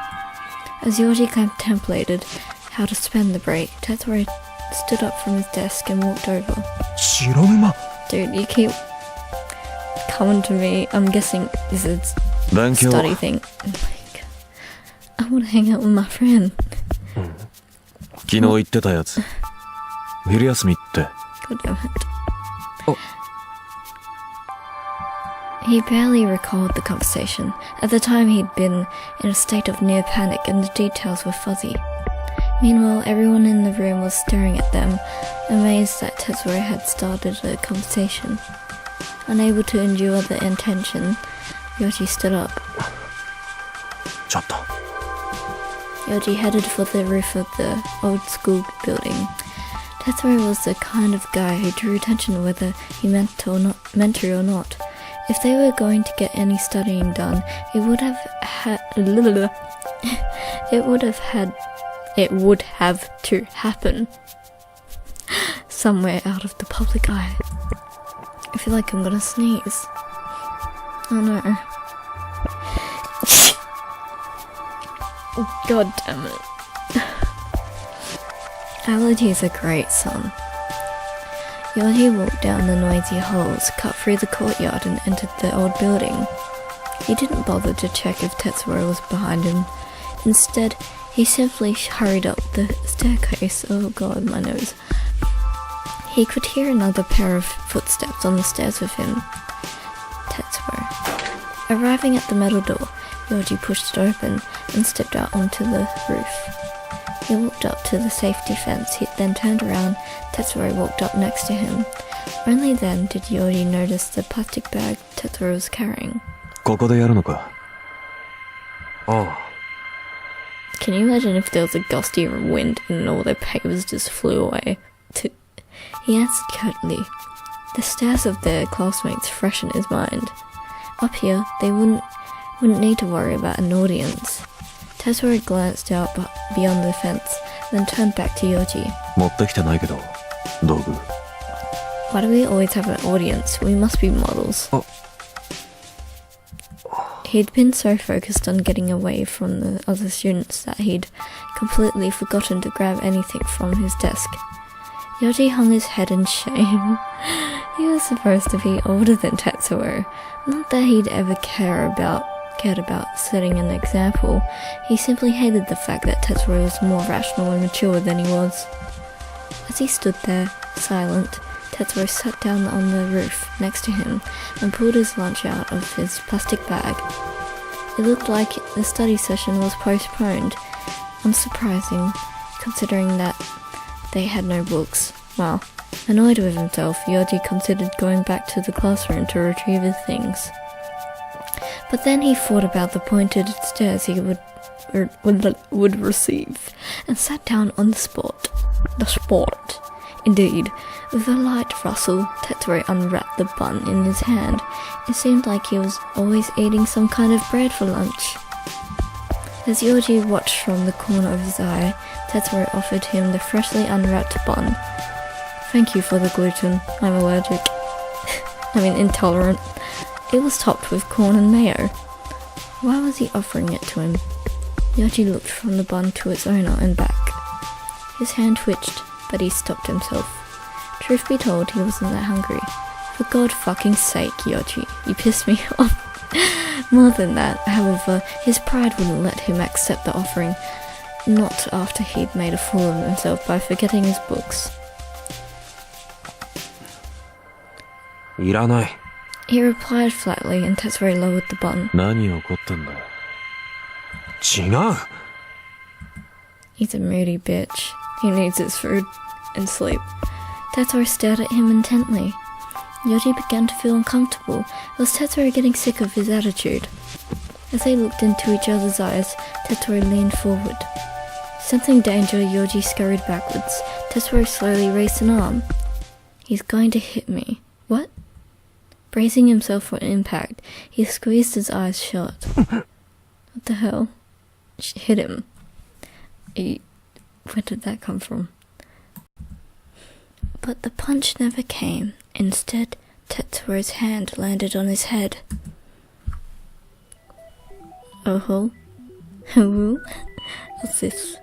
As Youji contemplated how to spend the break, Tetsuo stood up from his desk and walked over. Shironuma? Dude, you keep coming to me. I'm guessing this is a study thing. I want to hang out with my friend. 昨日言ってたやつ昼休みって God damn it. He barely recalled the conversation. At the time he'd been in a state of near panic and the details were fuzzy. Meanwhile, everyone in the room was staring at them, amazed that Tetsuo had started a conversation. Unable to endure the intention, Youji stood up. ちょっと Youji headed for the roof of the old school building. Tetsuo was the kind of guy who drew attention whether he meant to or not. If they were going to get any studying done, it would have to happen somewhere out of the public eye. feel like I'm gonna sneeze. Oh no. God damn it. Allergy's a great son. Youji walked down the noisy halls, cut through the courtyard and entered the old building. He didn't bother to check if Tetsuo was behind him. Instead, he simply hurried up the staircase. Oh god, my nose. He could hear another pair of footsteps on the stairs with him. Tetsuo. Arriving at the metal door, Youji pushed it open and stepped out onto the roof. He walked up to the safety fence, he then turned around. Tetsuo walked up next to him. Only then did Youji notice the plastic bag Tetsuo was carrying. ここでやるのか。ああ。 Can you imagine if there was a gusty wind and all their papers just flew away? He answered curtly. The stares of their classmates freshened his mind. Up here, they wouldn't need to worry about an audience. Tetsuo glanced out beyond the fence, then turned back to Youji. 持ってきてないけど、道具。 Why do we always have an audience? We must be models. He'd been so focused on getting away from the other students that he'd completely forgotten to grab anything from his desk. Youji hung his head in shame. He was supposed to be older than Tetsuo. Not that he'd ever cared about setting an example. He simply hated the fact that Tetsuo was more rational and mature than he was. As he stood there, silent, Tetsuo sat down on the roof next to him and pulled his lunch out of his plastic bag. It looked like the study session was postponed. Unsurprising, considering that they had no books. Well, annoyed with himself, Youji considered going back to the classroom to retrieve his things. But then he thought about the pointed stairs he would receive, and sat down on the spot. The spot. Indeed, with a light rustle, Tetsuo unwrapped the bun in his hand. It seemed like he was always eating some kind of bread for lunch. As Youji watched from the corner of his eye, Tetsuo offered him the freshly unwrapped bun. Thank you for the gluten. I'm allergic. Intolerant. It was topped with corn and mayo. Why was he offering it to him? Youji looked from the bun to its owner and back. His hand twitched, but he stopped himself. Truth be told, he wasn't that hungry. For God fucking sake, Youji, you pissed me off. More than that, however, his pride wouldn't let him accept the offering, not after he'd made a fool of himself by forgetting his books. いらない。 He replied flatly, and Tetsuo lowered the bun. 何起こってんだ。違う。 He's a moody bitch. He needs his food and sleep. Tetsuo stared at him intently. Youji began to feel uncomfortable. Was Tetsuo getting sick of his attitude? As they looked into each other's eyes, Tetsuo leaned forward. Sensing danger, Youji scurried backwards. Tetsuo slowly raised an arm. He's going to hit me. What? Bracing himself for impact, he squeezed his eyes shut. What the hell? Hit him. Where did that come from? But the punch never came. Instead, Tetsuo's hand landed on his head. Oh, what's this?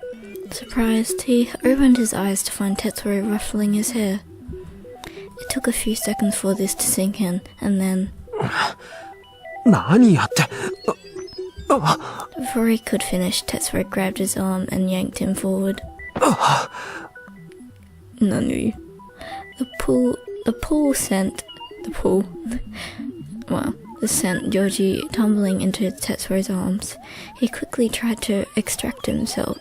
Surprised, he opened his eyes to find Tetsuo ruffling his hair. It took a few seconds for this to sink in, and then... 何やって。Before he could finish, Tetsuo grabbed his arm and yanked him forward. Nanu. The sent Youji tumbling into Tetsuo's arms. He quickly tried to extract himself,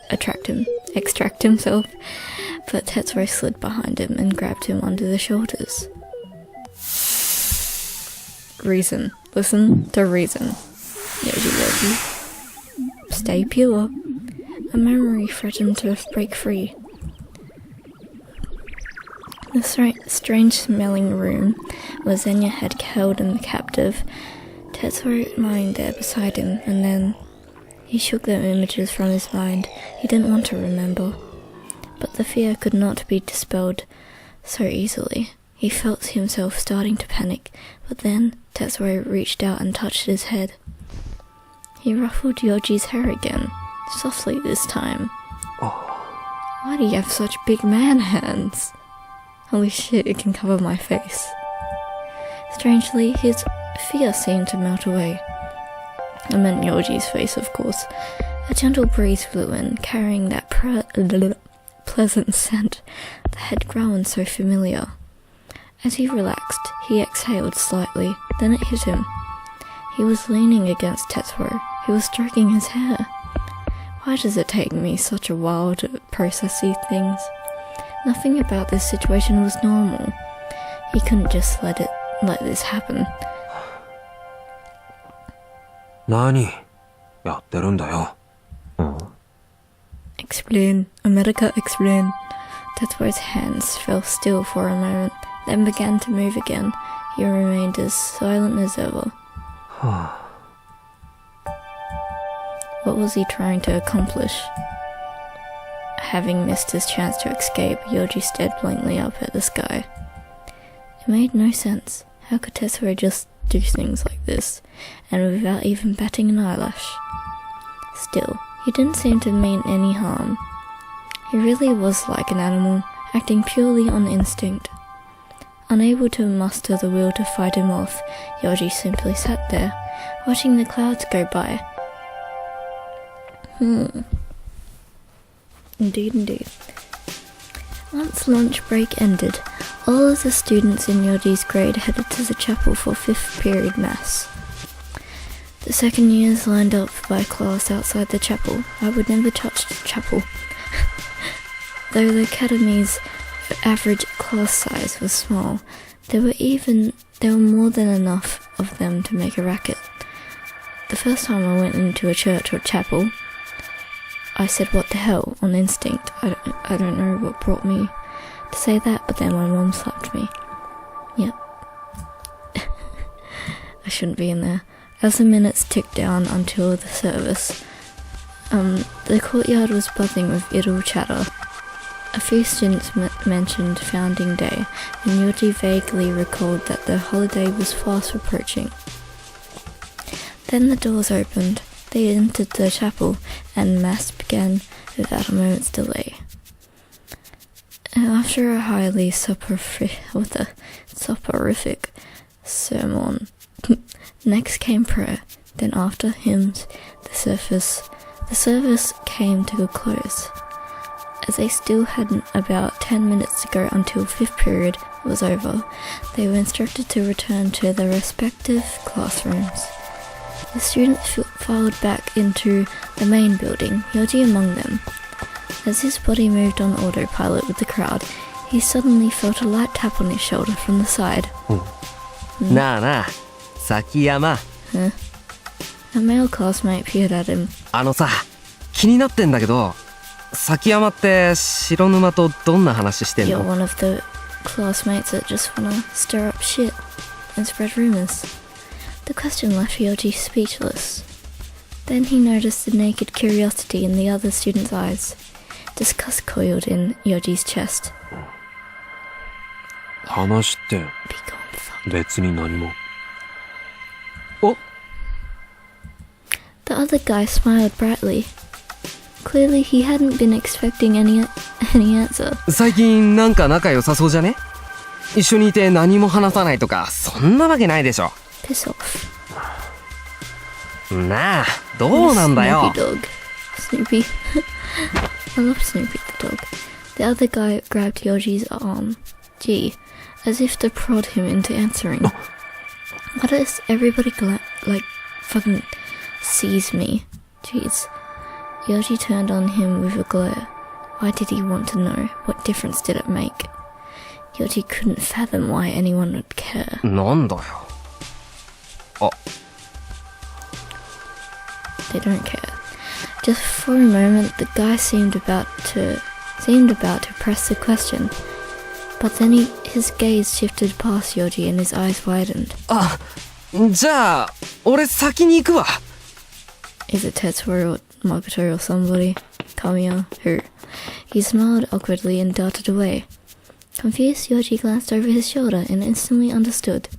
but Tetsuo slid behind him and grabbed him under the shoulders. Reason. Listen to reason. Youji. Stay pure. A memory threatened to break free. The strange-smelling room where Zenya had held him captive. Tetsuo lying there beside him, and then he shook the images from his mind. He didn't want to remember. But the fear could not be dispelled so easily. He felt himself starting to panic, but then Tetsuo reached out and touched his head. He ruffled Youji's hair again, softly this time. Why do you have such big man hands? Holy shit, it can cover my face. Strangely, his fear seemed to melt away. I meant Youji's face, of course. A gentle breeze blew in, carrying that pleasant scent that had grown so familiar. As he relaxed, he exhaled slightly, then it hit him. He was leaning against Tetsuo. He was stroking his hair. Why does it take me such a while to process these things? Nothing about this situation was normal. He couldn't just let this happen. 何やってるんだよ。Explain. America, explain. Tetsuo's hands fell still for a moment, then began to move again. He remained as silent as ever. What was he trying to accomplish? Having missed his chance to escape, Youji stared blankly up at the sky. It made no sense. How could Tetsuo just do things like this, and without even batting an eyelash? Still, he didn't seem to mean any harm. He really was like an animal, acting purely on instinct. Unable to muster the will to fight him off, Youji simply sat there, watching the clouds go by. Indeed. Once lunch break ended, all of the students in Youji's grade headed to the chapel for 5th period mass. The second years lined up by class outside the chapel. I would never touch the chapel. Though the academy's average class size was small, there were more than enough of them to make a racket. The first time I went into a church or chapel, I said what the hell on instinct. I don't know what brought me to say that, but then my mom slapped me. Yep. I shouldn't be in there. As the minutes ticked down until the service, the courtyard was buzzing with idle chatter. A few students mentioned Founding Day, and Youji vaguely recalled that the holiday was fast approaching. Then the doors opened, they entered the chapel, and mass began without a moment's delay. After a highly soporific sermon, next came prayer, then after hymns, the service came to a close. As they still had about 10 minutes to go until 5th period was over, they were instructed to return to their respective classrooms. The students filed back into the main building, Youji among them. As his body moved on autopilot with the crowd, he suddenly felt a light tap on his shoulder from the side. Na, Sakiyama. Huh? A male classmate peered at him. さ、気になってんだけど、崎山って白沼とどんな話してん You're の？ one of the classmates that just wanna stir up shit and spread rumors. The question left Youji speechless. Then he noticed the naked curiosity in the other student's eyes. Disgust coiled in Yoji's chest. 話って Be gone, fuck. 別に何も。 The other guy smiled brightly. Clearly he hadn't been expecting any answer. 最近なんか仲良さそうじゃね？一緒にいて何も話さないとか、そんなわけないでしょ。Piss off. なあ、どうなんだよ。 Snoopy dog. Snoopy. I love Snoopy the dog. The other guy grabbed Yoji's arm. Gee, as if to prod him into answering. Why does everybody fucking seize me? Jeez. Youji turned on him with a glare. Why did he want to know? What difference did it make? Youji couldn't fathom why anyone would care. なんだよ。 They don't care. Just for a moment, the guy seemed about to press the question. But then his gaze shifted past Youji and his eyes widened. あ、じゃあ、俺先に行くわ。 Is it Tetsuo or Makoto or somebody? Kamiya? Who? He smiled awkwardly and darted away. Confused, Youji glanced over his shoulder and instantly understood.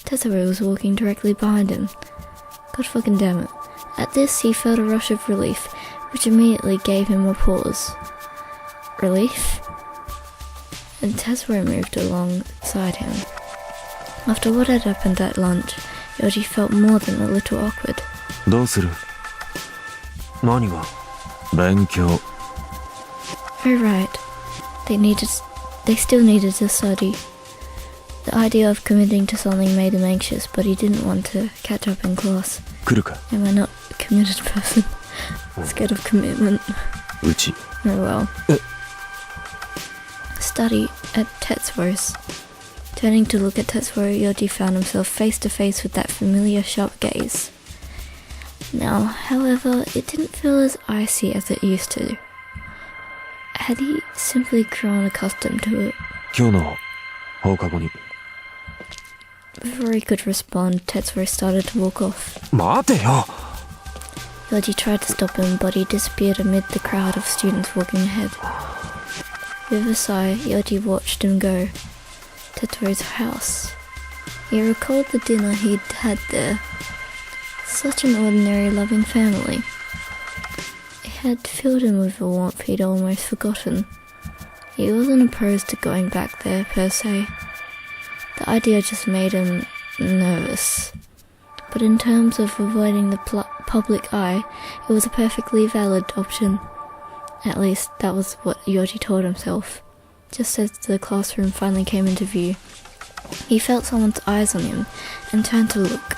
Tetsuo was walking directly behind him. God fucking damn it. At this, he felt a rush of relief, which immediately gave him a pause. Relief? And Tetsuo moved alongside him. After what had happened at lunch, Youji felt more than a little awkward. どうする？何が？勉強。Oh right. They still needed to study. The idea of committing to something made him anxious, but he didn't want to catch up in class. 来るか？ Am I not a committed person? Scared of commitment. うち。 Oh well. Study at Tetsuo's. Turning to look at Tetsuo, Youji found himself face to face with that familiar sharp gaze. Now, however, it didn't feel as icy as it used to. Had he simply grown accustomed to it? 今日の放課後に。 Before he could respond, Tetsuo started to walk off. 待てよ。 Youji tried to stop him, but he disappeared amid the crowd of students walking ahead. With a sigh, Youji watched him go. Tetsuo's house. He recalled the dinner he'd had there. Such an ordinary, loving family. It had filled him with a warmth he'd almost forgotten. He wasn't opposed to going back there, per se. The idea just made him nervous. But in terms of avoiding the public eye, it was a perfectly valid option. At least, that was what Youji told himself. Just as the classroom finally came into view, he felt someone's eyes on him and turned to look.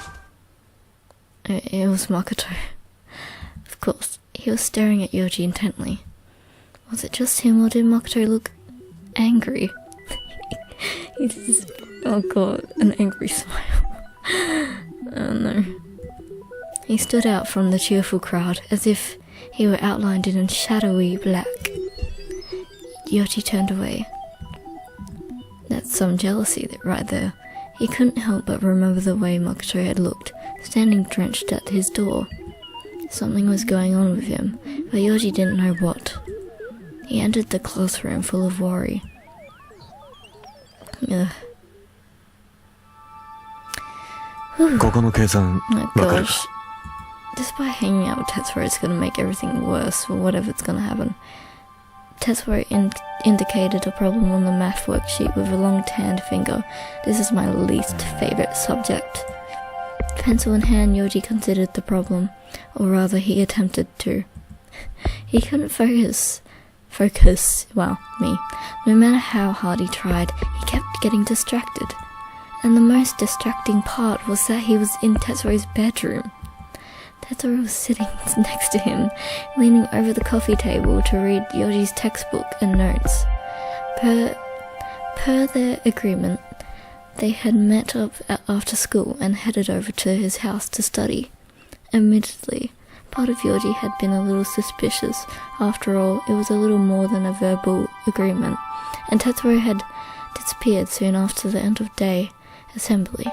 It was Makoto. Of course, he was staring at Youji intently. Was it just him, or did Makoto look angry? He just, oh god, an angry smile. Oh no. He stood out from the cheerful crowd as if he were outlined in shadowy black. Youji turned away. That's some jealousy right there. He couldn't help but remember the way Makoto had looked, standing drenched at his door. Something was going on with him, but Youji didn't know what. He entered the classroom full of worry. Ugh. Whew. ここの計算 Oh わかるか？ gosh. Despite hanging out with Tetsuo, it's gonna make everything worse, or whatever's gonna happen. Tetsuo indicated a problem on the math worksheet with a long tanned finger. This is my least favorite subject. Pencil in hand, Youji considered the problem, or rather he attempted to. He couldn't focus. Well, me. No matter how hard he tried, he kept getting distracted. And the most distracting part was that he was in Tetsuo's bedroom. Tetsuo was sitting next to him, leaning over the coffee table to read Youji's textbook and notes. Per their agreement, they had met up after school and headed over to his house to study. Admittedly, part of Youji had been a little suspicious. After all, it was a little more than a verbal agreement, and Tetsuo had disappeared soon after the end of day assembly.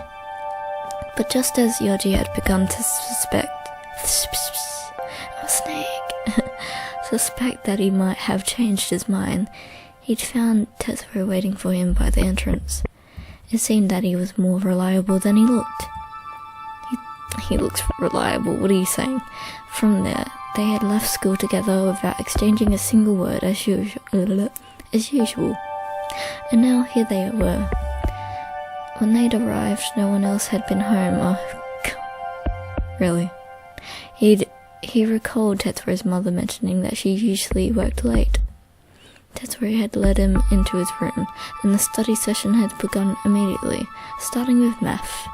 But just as Youji had begun to suspect that he might have changed his mind, he'd found Tetsuo waiting for him by the entrance. It seemed that he was more reliable than he looked. He looks reliable, what are you saying? From there, they had left school together without exchanging a single word as usual. And now here they were. When they'd arrived, no one else had been home. Oh, God. Really? He recalled Tetsuo's mother mentioning that she usually worked late. Tetsuo had led him into his room, and the study session had begun immediately, starting with math.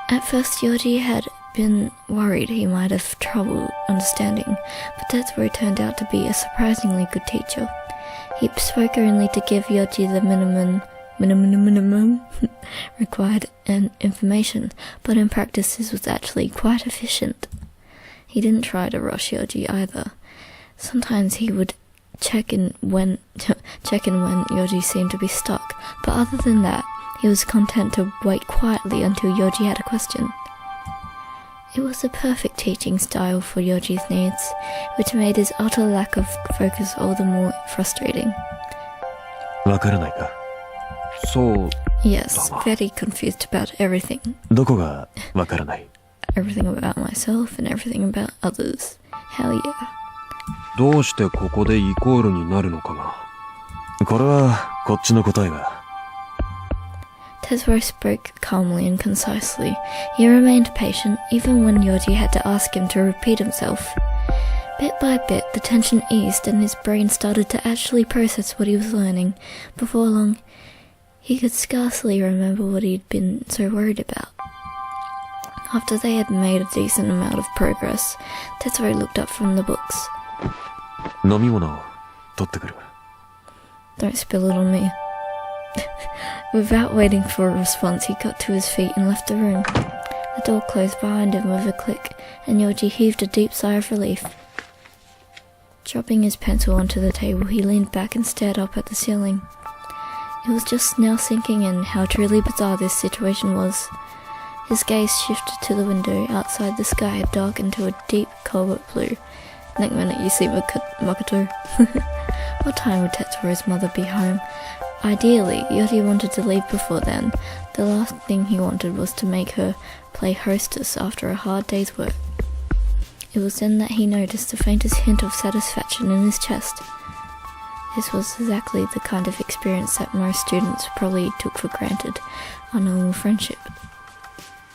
At first, Youji had been worried he might have trouble understanding, but Tetsuo turned out to be a surprisingly good teacher. He spoke only to give Youji the minimum required information, but in practice this was actually quite efficient. He didn't try to rush Youji either. Sometimes he would check in when Youji seemed to be stuck, but other than that, he was content to wait quietly until Youji had a question. It was the perfect teaching style for Yoji's needs, which made his utter lack of focus all the more frustrating. わからないか？そう。Yes, very confused about everything. どこがわからない？ Everything about myself and everything about others. Hell yeah. どうしてここでイコールになるのかが。これはこっちの答えが。Tetsuo spoke calmly and concisely. He remained patient, even when Youji had to ask him to repeat himself. Bit by bit, the tension eased and his brain started to actually process what he was learning. Before long, he could scarcely remember what he'd been so worried about. After they had made a decent amount of progress, Tetsuo looked up from the books. 飲み物を取ってくる。Don't spill it on me. Without waiting for a response, he got to his feet and left the room. The door closed behind him with a click, and Youji heaved a deep sigh of relief. Dropping his pencil onto the table, he leaned back and stared up at the ceiling. It was just now sinking in how truly bizarre this situation was. His gaze shifted to the window. Outside, the sky had darkened to a deep cobalt blue. Next minute, you see Makoto. What time would Tetsuo's mother be home? Ideally, Youji wanted to leave before then. The last thing he wanted was to make her play hostess after a hard day's work. It was then that he noticed the faintest hint of satisfaction in his chest. This was exactly the kind of experience that most students probably took for granted. A normal friendship.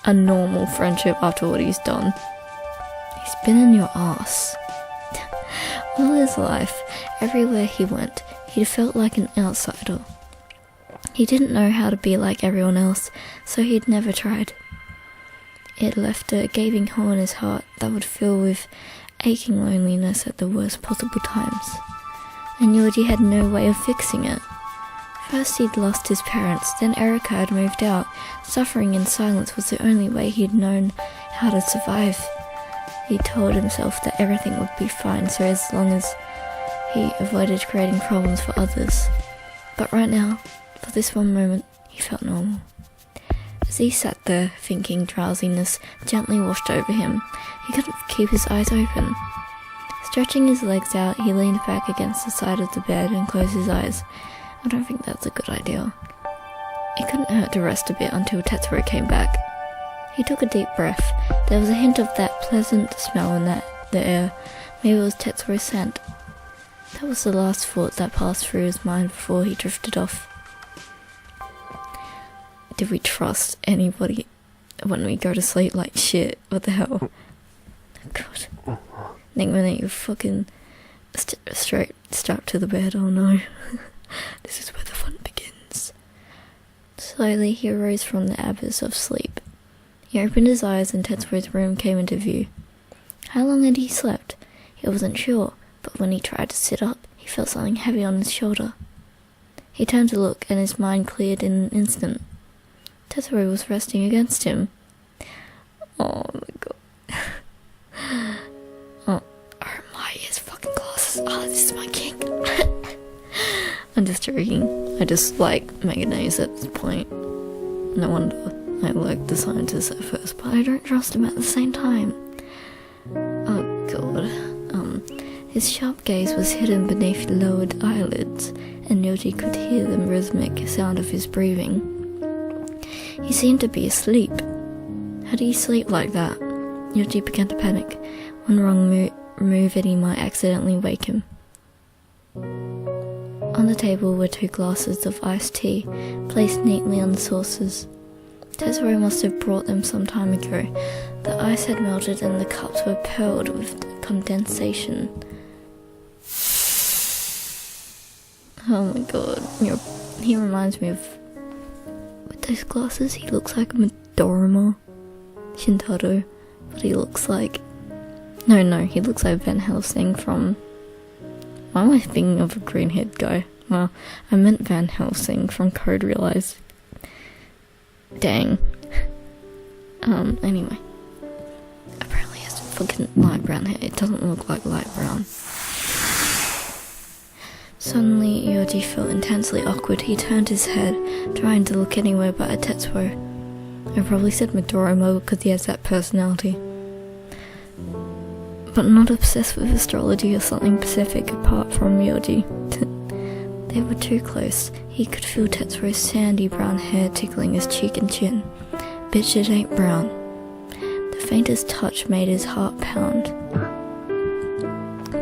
A normal friendship after what he's done. He's been in your ass. All his life, everywhere he went, he'd felt like an outsider. He didn't know how to be like everyone else, so he'd never tried. It left a gaping hole in his heart that would fill with aching loneliness at the worst possible times. And Youji had no way of fixing it. First he'd lost his parents, then Erika had moved out. Suffering in silence was the only way he'd known how to survive. He told himself that everything would be fine so as long as he avoided creating problems for others. But right now, for this one moment, he felt normal. As he sat there, thinking, drowsiness gently washed over him. He couldn't keep his eyes open. Stretching his legs out, he leaned back against the side of the bed and closed his eyes. I don't think that's a good idea. It couldn't hurt to rest a bit until Tetsuo came back. He took a deep breath. There was a hint of that pleasant smell in the air. Maybe it was Tetsuo's scent. That was the last thought that passed through his mind before he drifted off. Did we trust anybody when we go to sleep like shit? What the hell? God. Next minute you're fucking straight strapped to the bed. Oh no. This is where the fun begins. Slowly he arose from the abyss of sleep. He opened his eyes and Tetsuo's room came into view. How long had he slept? He wasn't sure, but when he tried to sit up, he felt something heavy on his shoulder. He turned to look and his mind cleared in an instant. Tetsuo was resting against him. Oh my god. Oh my, his fucking glasses. Oh, this is my king. I'm just joking. I just like manganese at this point. No wonder I liked the scientist at first, but I don't trust him at the same time. Oh god. His sharp gaze was hidden beneath lowered eyelids, and Youji could hear the rhythmic sound of his breathing. He seemed to be asleep. How do you sleep like that? Youji began to panic. One wrong move and he might accidentally wake him. On the table were 2 glasses of iced tea, placed neatly on the saucers. Tetsuo must have brought them some time ago. The ice had melted and the cups were pearled with condensation. Oh my god, he reminds me of... With those glasses, he looks like Midorima Shintaro, but he looks like... No, he looks like Van Helsing from... Why am I thinking of a green-haired guy? Well, I meant Van Helsing from Code Realize. Dang. Anyway. Apparently he has fucking light brown hair. It doesn't look like light brown. Suddenly, Youji felt intensely awkward. He turned his head, trying to look anywhere but at Tetsuo. I probably said Midorima because he has that personality. But not obsessed with astrology or something specific apart from Youji. They were too close. He could feel Tetsuo's sandy brown hair tickling his cheek and chin. Bitch, it ain't brown. The faintest touch made his heart pound.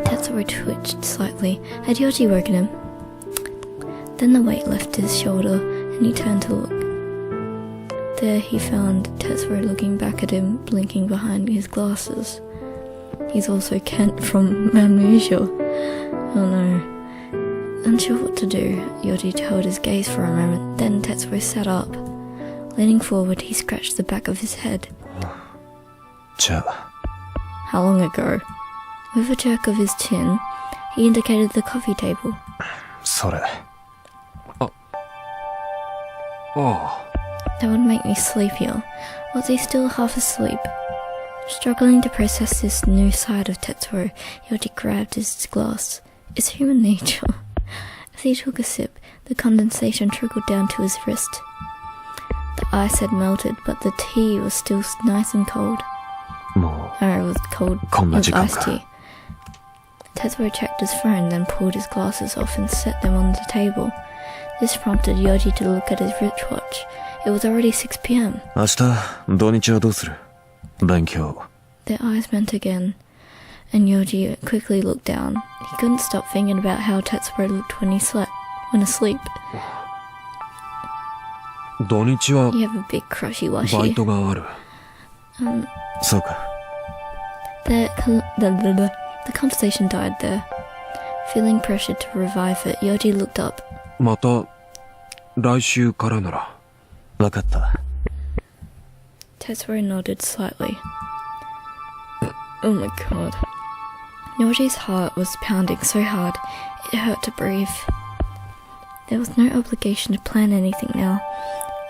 Tetsuo twitched slightly. Had Youji woken him? Then the weight left his shoulder, and he turned to look. There he found Tetsuo looking back at him, blinking behind his glasses. He's also Kent from Amnesia. Oh no. Unsure what to do, Youji held his gaze for a moment, then Tetsuo sat up. Leaning forward, he scratched the back of his head. じゃあ How long ago? With a jerk of his chin, he indicated the coffee table. それああ That would make me sleepier. Was he still half asleep? Struggling to process this new side of Tetsuo, Youji grabbed his glass. It's human nature. As he took a sip, the condensation trickled down to his wrist. The ice had melted, but the tea was still nice and cold. も It was cold. こんな It was 時間 iced か tea. Tetsuo checked his phone, then pulled his glasses off and set them on the table. This prompted Youji to look at his wristwatch. It was already 6 p.m. う明日土日はどうする勉強 Their eyes met again, and Youji quickly looked down. He couldn't stop thinking about how Tetsuo looked when asleep. 土日は You have a big crushy バイ washi. トがある そうか The conversation died there. Feeling pressured to revive it, Youji looked up. また来週からならわかった Tetsuo nodded slightly. Oh my god. Youji's heart was pounding so hard, it hurt to breathe. There was no obligation to plan anything now.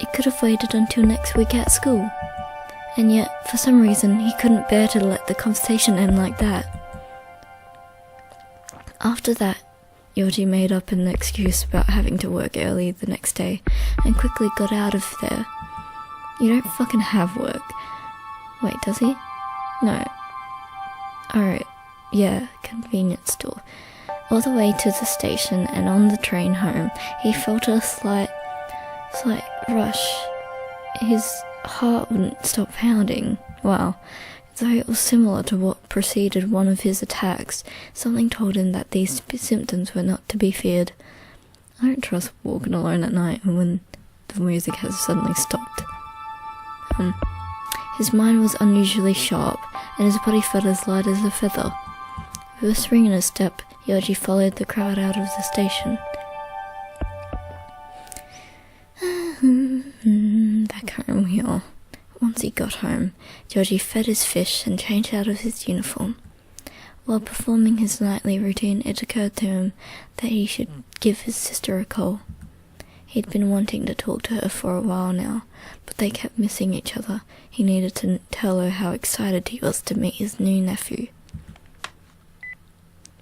It could have waited until next week at school. And yet, for some reason, he couldn't bear to let the conversation end like that. After that, Youji made up an excuse about having to work early the next day, and quickly got out of there. You don't fucking have work. Wait, does he? No. Alright, yeah, convenience store. All the way to the station and on the train home, he felt a slight rush. His heart wouldn't stop pounding. Wow. Though it was similar to what preceded one of his attacks, something told him that these symptoms were not to be feared. I don't trust walking alone at night when the music has suddenly stopped. His mind was unusually sharp, and his body felt as light as a feather. With a spring in his step, Youji followed the crowd out of the station. Back home here. Once he got home, Youji fed his fish and changed out of his uniform. While performing his nightly routine, it occurred to him that he should give his sister a call. He'd been wanting to talk to her for a while now, but they kept missing each other. He needed to tell her how excited he was to meet his new nephew.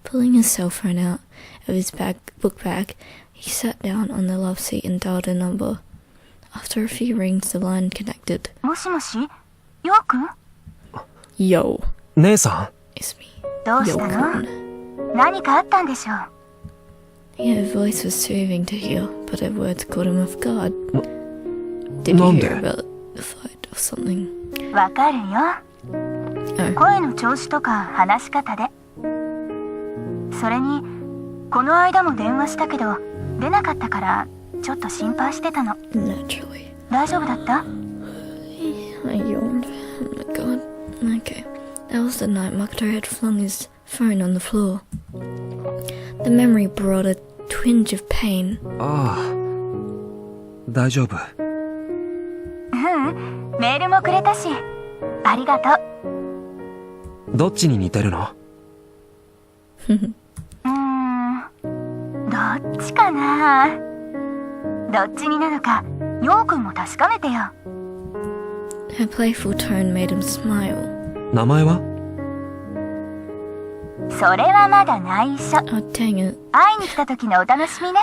Pulling his cell phone out of his book bag, he sat down on the love seat and dialed a number. After a few rings, the line connected. もしもしようくん Yo, 姉さ it's me. どうしたの Yo-kun. 何かあったんでしょう Her voice was soothing to hear, but her words caught him off guard. N- Did you Nande? hear about the fight or something? わかるよ Oh, 声の調子とか話し方でそれにこの間も電話したけど出なかったからちょっと心配してたの naturally. 大丈夫だった I yawned. Oh my god. Okay. That was the night Makoto had flung his phone on the floor. The memory brought a twinge of pain. ああ大丈夫うんメールもくれたしありがとうどっちに似てるのどっちかなどっちになのかようくんも確かめてよ Her playful tone made him smile. 名前はそれはまだ内緒 Oh, dang it. 会いに来た時のお楽しみね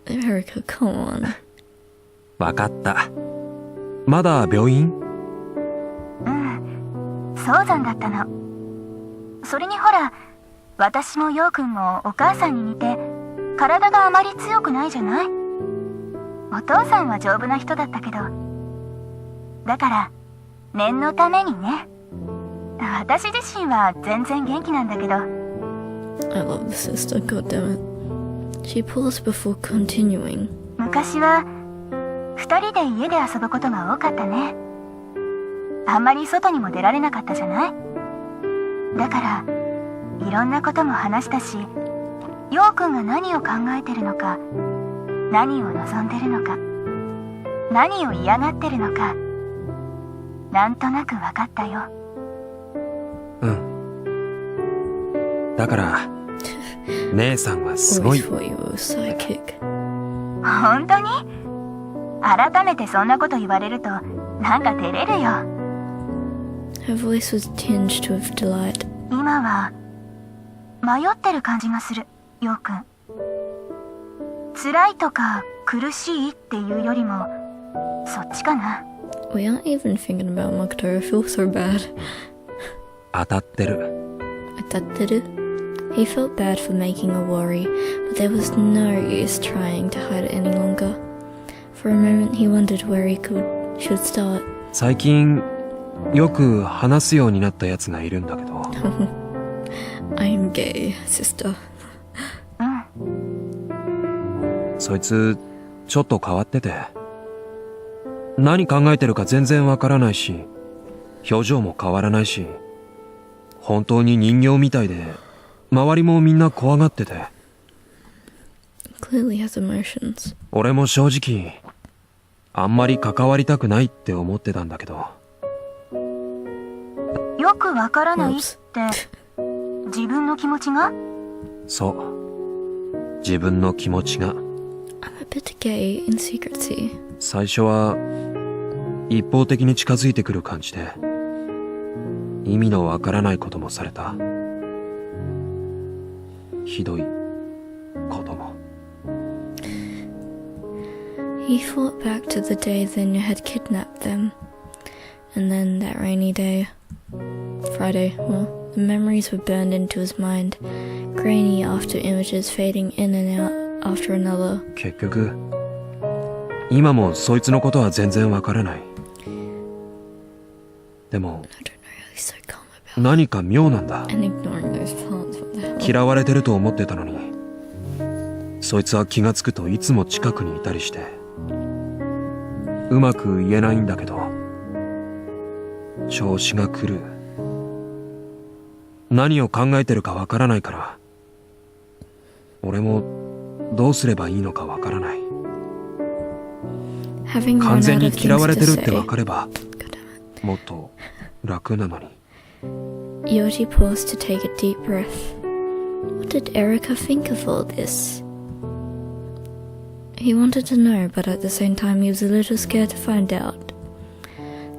Erica, come on. わかったまだ病院早産だったのそれにほら私もようくんもお母さんに似て体があまり強くないじゃない？お父さんは丈夫な人だったけど。だから、念のためにね。私自身は全然元気なんだけど。I love the sister, goddammit. She paused before continuing. 昔は、二人で家で遊ぶことが多かったね。あんまり外にも出られなかったじゃない？だから、いろんなことも話したし、ヨウくんが何を考えてるのか、何を望んでるのか、何を嫌がってるのか、なんとなく分かったよ。うん。だから、姉さんはすごい。Always thought you were psychic. 本当に？改めてそんなこと言われると、なんか照れるよ。Her voice was tinged with delight. 今は、迷ってる感じがする、ヨウくん。辛いとか苦しいっていうよりも、そっちかな。We aren't even thinking about Makoto. I feel so bad. 当たってる。He felt bad for making a worry, but there was no use trying to hide it any longer. For a moment he wondered where he should start. 最近、よく話すようになったやつがいるんだけど。I'm gay, sister. そいつ、ちょっと変わってて。何考えてるか全然わからないし、表情も変わらないし、本当に人形みたいで、周りもみんな怖がってて。Clearly has emotions. 俺も正直、あんまり関わりたくないって思ってたんだけど。よくわからないって、自分の気持ちが？そう。自分の気持ちが。I'm a bit gay in secrecy. 最初は、一方的に近づいてくる感じで、意味のわからないこともされた。ひどいことも。He thought back to the day Zenya had kidnapped them. And then that rainy day. Friday, well, the memories were burned into his mind, grainy after images fading in and out after another. 結局、今もそいつのことは全然わからない。でも、何か妙なんだ。嫌われてると思ってたのに、そいつは気がつくといつも近くにいたりして、うまく言えないんだけど、調子が狂う。何を考えてるかわからないから、俺もどうすればいいのかわからない。完全に嫌われてるってわかれば、もっと楽なのに。Youji paused to take a deep breath. What did Erica think of all this? He wanted to know, but at the same time he was a little scared to find out.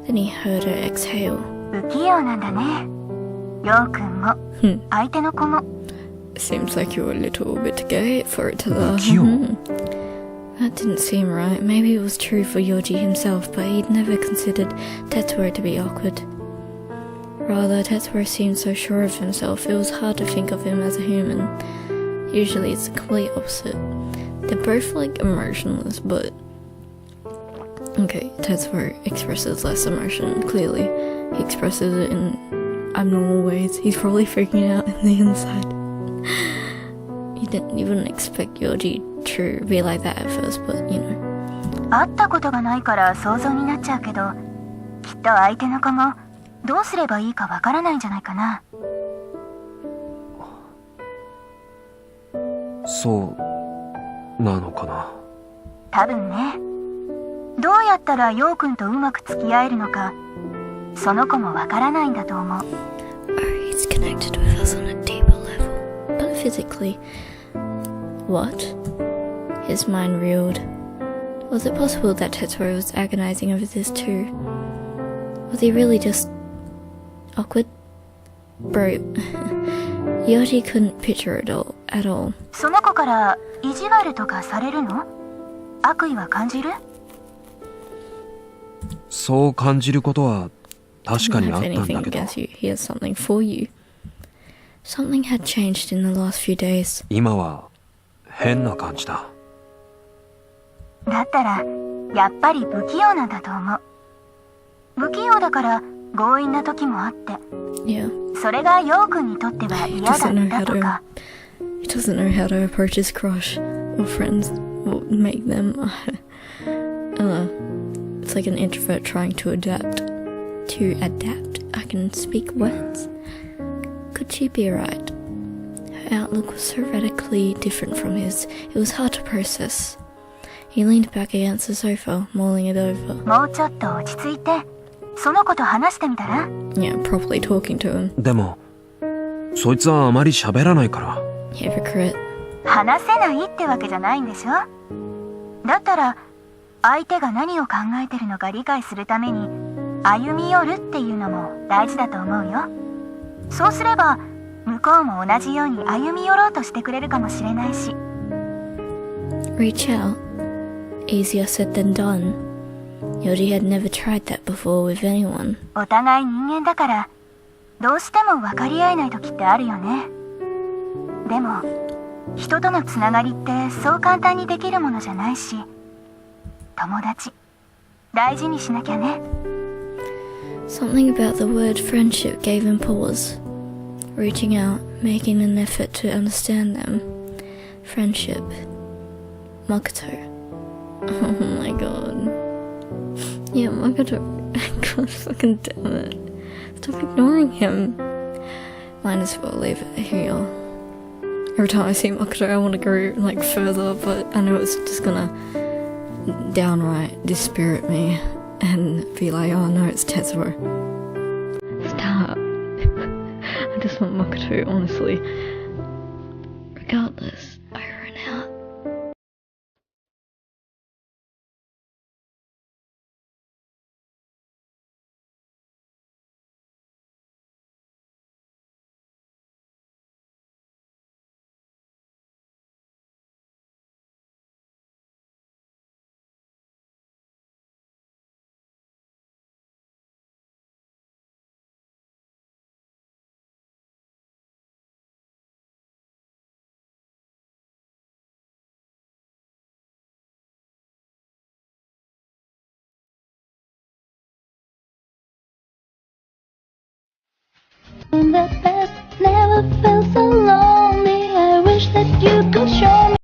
Then he heard her exhale. 不器用なんだね。ヨウくんも、相手の子も。Seems like you're a little bit gay for it to laugh. That didn't seem right. Maybe it was true for Youji himself, but he'd never considered Tetsuo to be awkward. Rather, Tetsuo seemed so sure of himself, it was hard to think of him as a human. Usually it's the complete opposite. They're both like emotionless, but... Okay, Tetsuo expresses less emotion, clearly. He expresses it in abnormal ways. He's probably freaking out in the inside. You wouldn't expect Youji to be like that at first, but you know. 会ったことがないから想像になっちゃうけど、きっと相手の子もどうすればいいかわからないんじゃないかな。そうなのかな。多分ね。どうやったらヨウくんとうまく付き合えるのか、その子もわからないんだと思う。He's connected with us on a deeper level, but physically. What? His mind reeled. Was it possible that Tetsuo was agonizing over this too? Was he really just awkward? Bro, Youji couldn't picture it all at all. その子から意地悪とかされるの？悪意は感じる？そう感じることは確かにあったんだけど。He has something for you. Something had changed in the last few days. 今は変な感じだ。だったらやっぱり不器用なんだと思う。不器用だから強引な時もあって、 Yeah. それがヨウ君にとっては He 嫌だ doesn't know っ how たと to. か。 He doesn't know how to approach his crush or friends or make them. It's like an introvert trying to adapt. To adapt. I can speak words. Could she be right? Her outlook was so radically different from his. It was hard to process. He leaned back against the sofa, mulling it over. もうちょっと落ち着いて、その子と話してみたら？ Yeah, properly talking to him. でも、そいつはあまり喋らないから。Hypocrite. 話せないってわけじゃないんでしょ？だったら、相手が何を考えてるのか理解するために、歩み寄るっていうのも大事だと思うよ。そうすれば、向こうも同じように歩み寄ろうとしてくれるかもしれないし。Reach out. Easier said than done. Youji had never tried that before with anyone. お互い人間だから、どうしても分かり合えない時ってあるよね。でも、人とのつながりってそう簡単にできるものじゃないし、友達、大事にしなきゃね。Something about the word friendship gave him pause. Reaching out, making an effort to understand them. Friendship. Makoto. Oh my god. Yeah, Makoto. God fucking damn it. Stop ignoring him. Might as well leave it here. Every time I see Makoto, I want to go like further, but I know it's just gonna downright dispirit me and be like, oh no, it's Tetsuo. Stop. I just want Makoto, honestly. Regardless, over and out. In the past, never felt so lonely. I wish that you could show me.